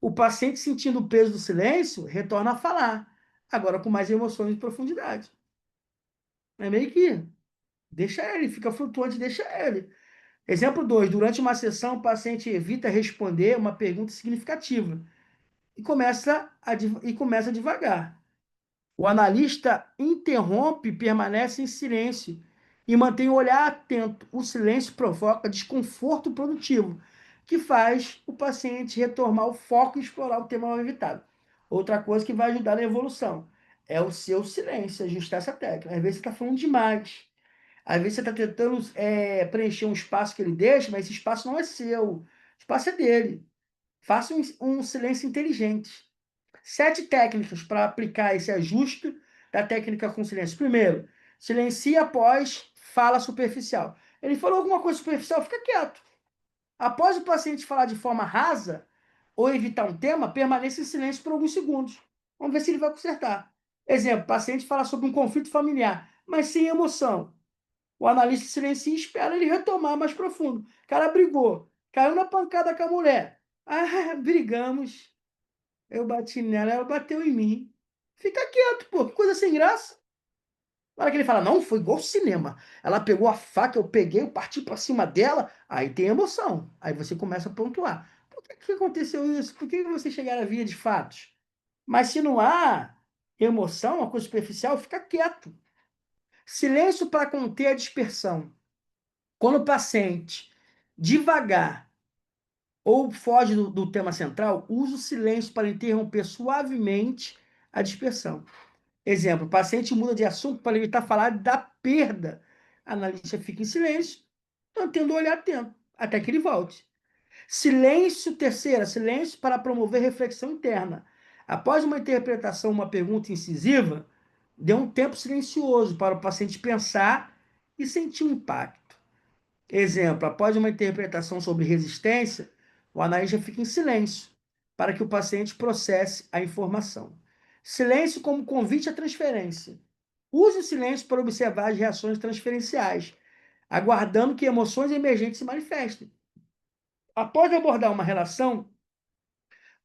A: O paciente, sentindo o peso do silêncio, retorna a falar, agora com mais emoções e profundidade. É meio que deixa ele, fica flutuante, deixa ele. Exemplo 2. Durante uma sessão, o paciente evita responder uma pergunta significativa e começa devagar. O analista interrompe e permanece em silêncio e mantém o olhar atento. O silêncio provoca desconforto produtivo, que faz o paciente retomar o foco e explorar o tema mal evitado. Outra coisa que vai ajudar na evolução é o seu silêncio, ajustar essa técnica. Às vezes você está falando demais. Às vezes você está tentando preencher um espaço que ele deixa, mas esse espaço não é seu. O espaço é dele. Faça um silêncio inteligente. 7 técnicas para aplicar esse ajuste da técnica com silêncio. Primeiro, silencia após fala superficial. Ele falou alguma coisa superficial, fica quieto. Após o paciente falar de forma rasa ou evitar um tema, permaneça em silêncio por alguns segundos. Vamos ver se ele vai consertar. Exemplo, o paciente fala sobre um conflito familiar, mas sem emoção. O analista silencia e espera ele retomar mais profundo. O cara brigou, caiu na pancada com a mulher. Ah, brigamos. Eu bati nela, ela bateu em mim. Fica quieto, pô, que coisa sem graça. Na hora que ele fala, não, foi igual cinema. Ela pegou a faca, eu peguei, eu parti pra cima dela. Aí tem emoção. Aí você começa a pontuar. Por que aconteceu isso? Por que você chegaram a via de fatos? Mas se não há emoção, uma coisa superficial, fica quieto. Silêncio para conter a dispersão. Quando o paciente devagar ou foge do tema central, usa o silêncio para interromper suavemente a dispersão. Exemplo, o paciente muda de assunto para evitar falar da perda. A analista fica em silêncio, mantendo o olhar atento, até que ele volte. Silêncio, terceira, silêncio para promover reflexão interna. Após uma interpretação, uma pergunta incisiva, dê um tempo silencioso para o paciente pensar e sentir o impacto. Exemplo, após uma interpretação sobre resistência, o analista fica em silêncio para que o paciente processe a informação. Silêncio como convite à transferência. Use o silêncio para observar as reações transferenciais, aguardando que emoções emergentes se manifestem. Após abordar uma relação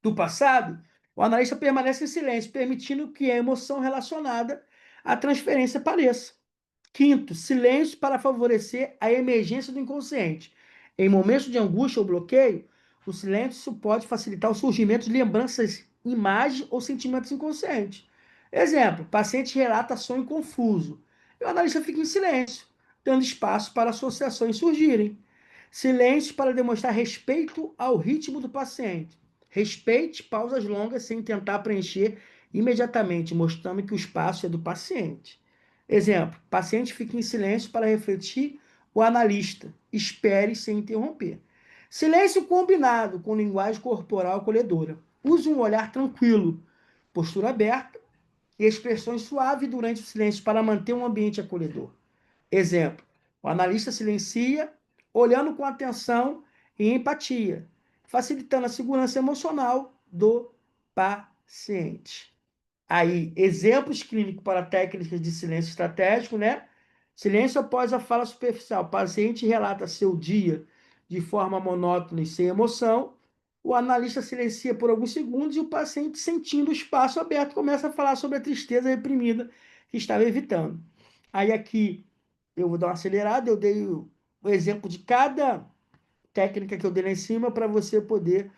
A: do passado, o analista permanece em silêncio, permitindo que a emoção relacionada à transferência apareça. Quinto, silêncio para favorecer a emergência do inconsciente. Em momentos de angústia ou bloqueio, o silêncio pode facilitar o surgimento de lembranças, imagens ou sentimentos inconscientes. Exemplo, paciente relata sonho confuso. E o analista fica em silêncio, dando espaço para associações surgirem. Silêncio para demonstrar respeito ao ritmo do paciente. Respeite pausas longas sem tentar preencher imediatamente, mostrando que o espaço é do paciente. Exemplo, paciente fica em silêncio para refletir o analista. Espere sem interromper. Silêncio combinado com linguagem corporal acolhedora. Use um olhar tranquilo, postura aberta e expressões suaves durante o silêncio para manter um ambiente acolhedor. Exemplo, o analista silencia, olhando com atenção e empatia, facilitando a segurança emocional do paciente. Aí, exemplos clínicos para técnicas de silêncio estratégico, né? Silêncio após a fala superficial. O paciente relata seu dia de forma monótona e sem emoção. O analista silencia por alguns segundos e o paciente, sentindo o espaço aberto, começa a falar sobre a tristeza reprimida que estava evitando. Aí aqui eu vou dar uma acelerada, eu dei o exemplo de cada técnica que eu dei lá em cima para você poder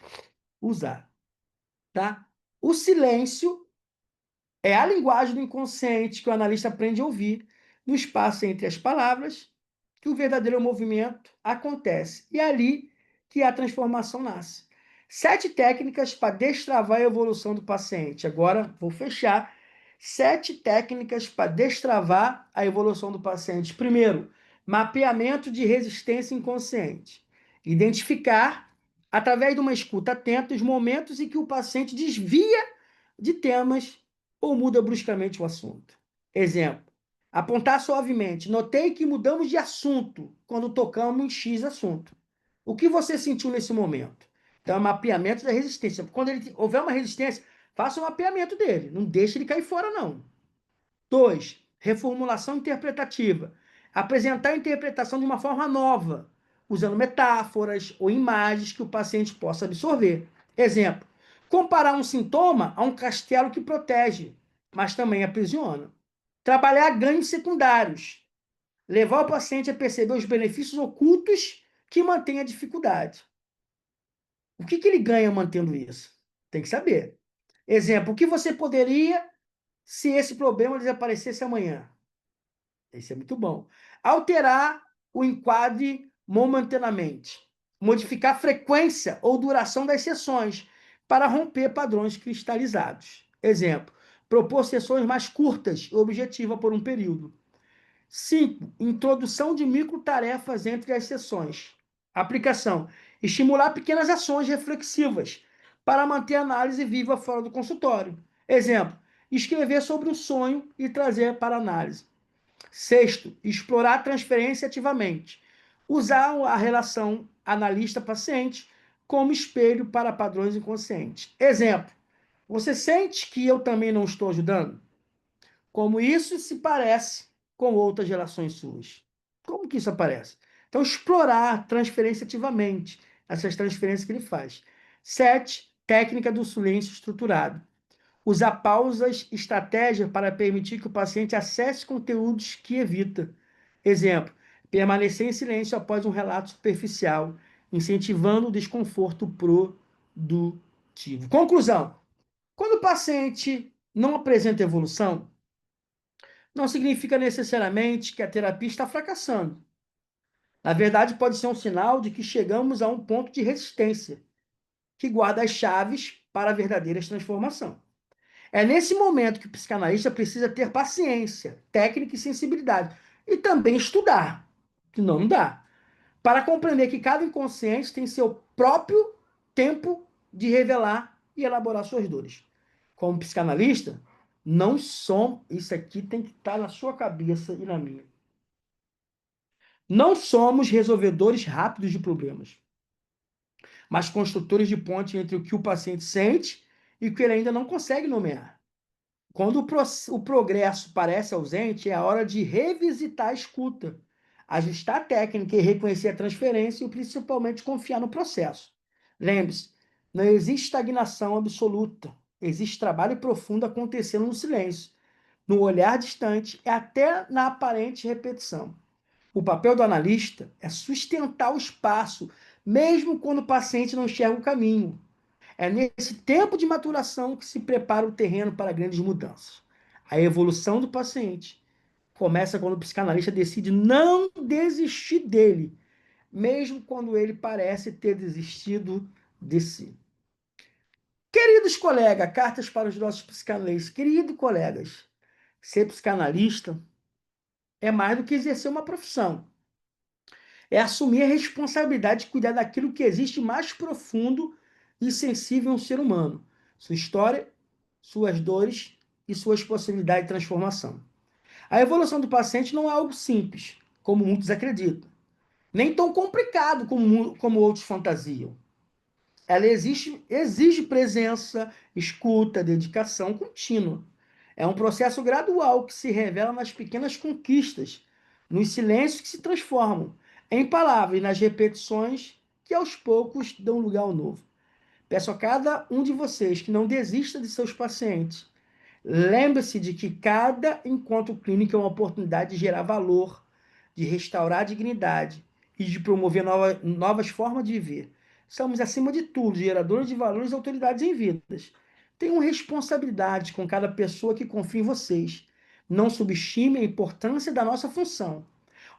A: usar, tá? O silêncio é a linguagem do inconsciente que o analista aprende a ouvir no espaço entre as palavras que o verdadeiro movimento acontece. E é ali que a transformação nasce. 7 técnicas para destravar a evolução do paciente. Agora vou fechar. 7 técnicas para destravar a evolução do paciente. Primeiro, mapeamento de resistência inconsciente. Identificar, através de uma escuta atenta, os momentos em que o paciente desvia de temas ou muda bruscamente o assunto. Exemplo, apontar suavemente. Notei que mudamos de assunto quando tocamos em X assunto. O que você sentiu nesse momento? Então, é mapeamento da resistência. Quando ele houver uma resistência, faça o mapeamento dele. Não deixe ele cair fora, não. 2. Reformulação interpretativa. Apresentar a interpretação de uma forma nova, usando metáforas ou imagens que o paciente possa absorver. Exemplo, comparar um sintoma a um castelo que protege, mas também aprisiona. Trabalhar ganhos secundários. Levar o paciente a perceber os benefícios ocultos que mantêm a dificuldade. O que ele ganha mantendo isso? Tem que saber. Exemplo, o que você poderia se esse problema desaparecesse amanhã? Isso é muito bom. Alterar o enquadre momentaneamente. Modificar a frequência ou duração das sessões para romper padrões cristalizados. Exemplo, propor sessões mais curtas e objetivas por um período. 5. Introdução de microtarefas entre as sessões. Aplicação. Estimular pequenas ações reflexivas para manter a análise viva fora do consultório. Exemplo, escrever sobre o sonho e trazer para análise. 6. Explorar a transferência ativamente. Usar a relação analista-paciente como espelho para padrões inconscientes. Exemplo, você sente que eu também não estou ajudando? Como isso se parece com outras relações suas? Como que isso aparece? Então, explorar transferência ativamente, essas transferências que ele faz. 7. Técnica do silêncio estruturado. Usar pausas, estratégia para permitir que o paciente acesse conteúdos que evita. Exemplo, permanecer em silêncio após um relato superficial, incentivando o desconforto produtivo. Conclusão: quando o paciente não apresenta evolução, não significa necessariamente que a terapia está fracassando. Na verdade, pode ser um sinal de que chegamos a um ponto de resistência, que guarda as chaves para a verdadeira transformação. É nesse momento que o psicanalista precisa ter paciência, técnica e sensibilidade. E também estudar, que não dá. Para compreender que cada inconsciente tem seu próprio tempo de revelar e elaborar suas dores. Como psicanalista, não somos. Isso aqui tem que estar na sua cabeça e na minha. Não somos resolvedores rápidos de problemas, mas construtores de ponte entre o que o paciente sente e o que ele ainda não consegue nomear. Quando o progresso parece ausente, é a hora de revisitar a escuta, ajustar a técnica e reconhecer a transferência e principalmente confiar no processo. Lembre-se, não existe estagnação absoluta. Existe trabalho profundo acontecendo no silêncio, no olhar distante e até na aparente repetição. O papel do analista é sustentar o espaço, mesmo quando o paciente não enxerga o caminho. É nesse tempo de maturação que se prepara o terreno para grandes mudanças. A evolução do paciente começa quando o psicanalista decide não desistir dele, mesmo quando ele parece ter desistido de si. Queridos colegas, cartas para os nossos psicanalistas. Queridos colegas, ser psicanalista é mais do que exercer uma profissão. É assumir a responsabilidade de cuidar daquilo que existe mais profundo e sensível em um ser humano. Sua história, suas dores e suas possibilidades de transformação. A evolução do paciente não é algo simples, como muitos acreditam. Nem tão complicado como outros fantasiam. Ela exige presença, escuta, dedicação contínua. É um processo gradual que se revela nas pequenas conquistas, nos silêncios que se transformam em palavras e nas repetições que aos poucos dão lugar ao novo. Peço a cada um de vocês que não desista de seus pacientes. Lembre-se de que cada encontro clínico é uma oportunidade de gerar valor, de restaurar a dignidade e de promover novas formas de viver. Somos, acima de tudo, geradores de valores e autoridades em vidas. Tenham responsabilidade com cada pessoa que confia em vocês. Não subestime a importância da nossa função.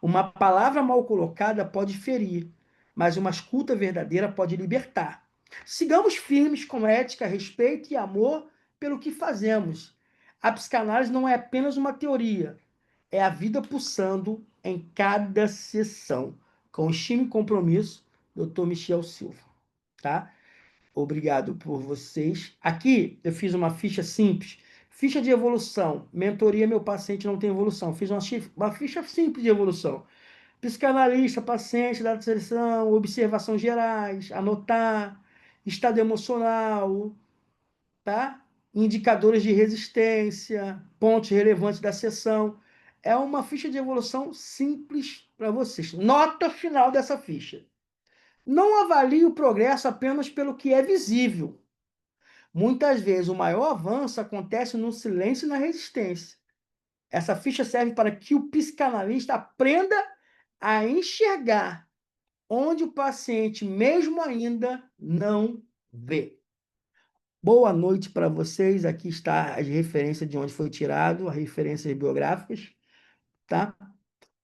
A: Uma palavra mal colocada pode ferir, mas uma escuta verdadeira pode libertar. Sigamos firmes com ética, respeito e amor pelo que fazemos. A psicanálise não é apenas uma teoria, é a vida pulsando em cada sessão. Com estima e compromisso, Dr. Michel Silva. Tá? Obrigado por vocês. Aqui eu fiz uma ficha simples. Ficha de evolução. Mentoria, meu paciente não tem evolução. Fiz uma ficha simples de evolução. Psicanalista, paciente, data de seleção, observações gerais, anotar, estado emocional, tá? Indicadores de resistência, pontos relevantes da sessão. É uma ficha de evolução simples para vocês. Nota final dessa ficha. Não avalie o progresso apenas pelo que é visível. Muitas vezes o maior avanço acontece no silêncio e na resistência. Essa ficha serve para que o psicanalista aprenda a enxergar onde o paciente, mesmo ainda, não vê. Boa noite para vocês. Aqui está as referências de onde foi tirado, as referências biográficas, tá?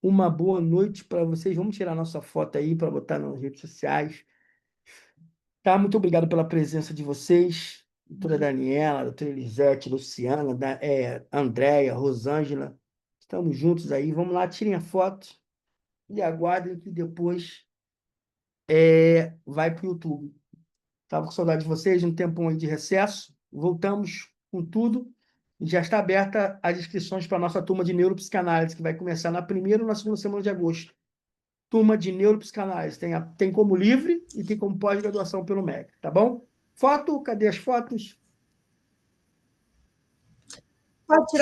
A: Uma boa noite para vocês. Vamos tirar nossa foto aí para botar nas redes sociais. Tá? Muito obrigado pela presença de vocês. Doutora Daniela, doutora Elisete, Luciana, Andréia, Rosângela. Estamos juntos aí. Vamos lá, tirem a foto e aguardem que depois vai para o YouTube. Estava com saudade de vocês, um tempão aí de recesso. Voltamos com tudo. E já está aberta as inscrições para a nossa turma de neuropsicanálise, que vai começar na primeira ou na segunda semana de agosto. Turma de neuropsicanálise. Tem como livre e tem como pós-graduação pelo MEC, tá bom? Foto, cadê as fotos?
B: Pode tirar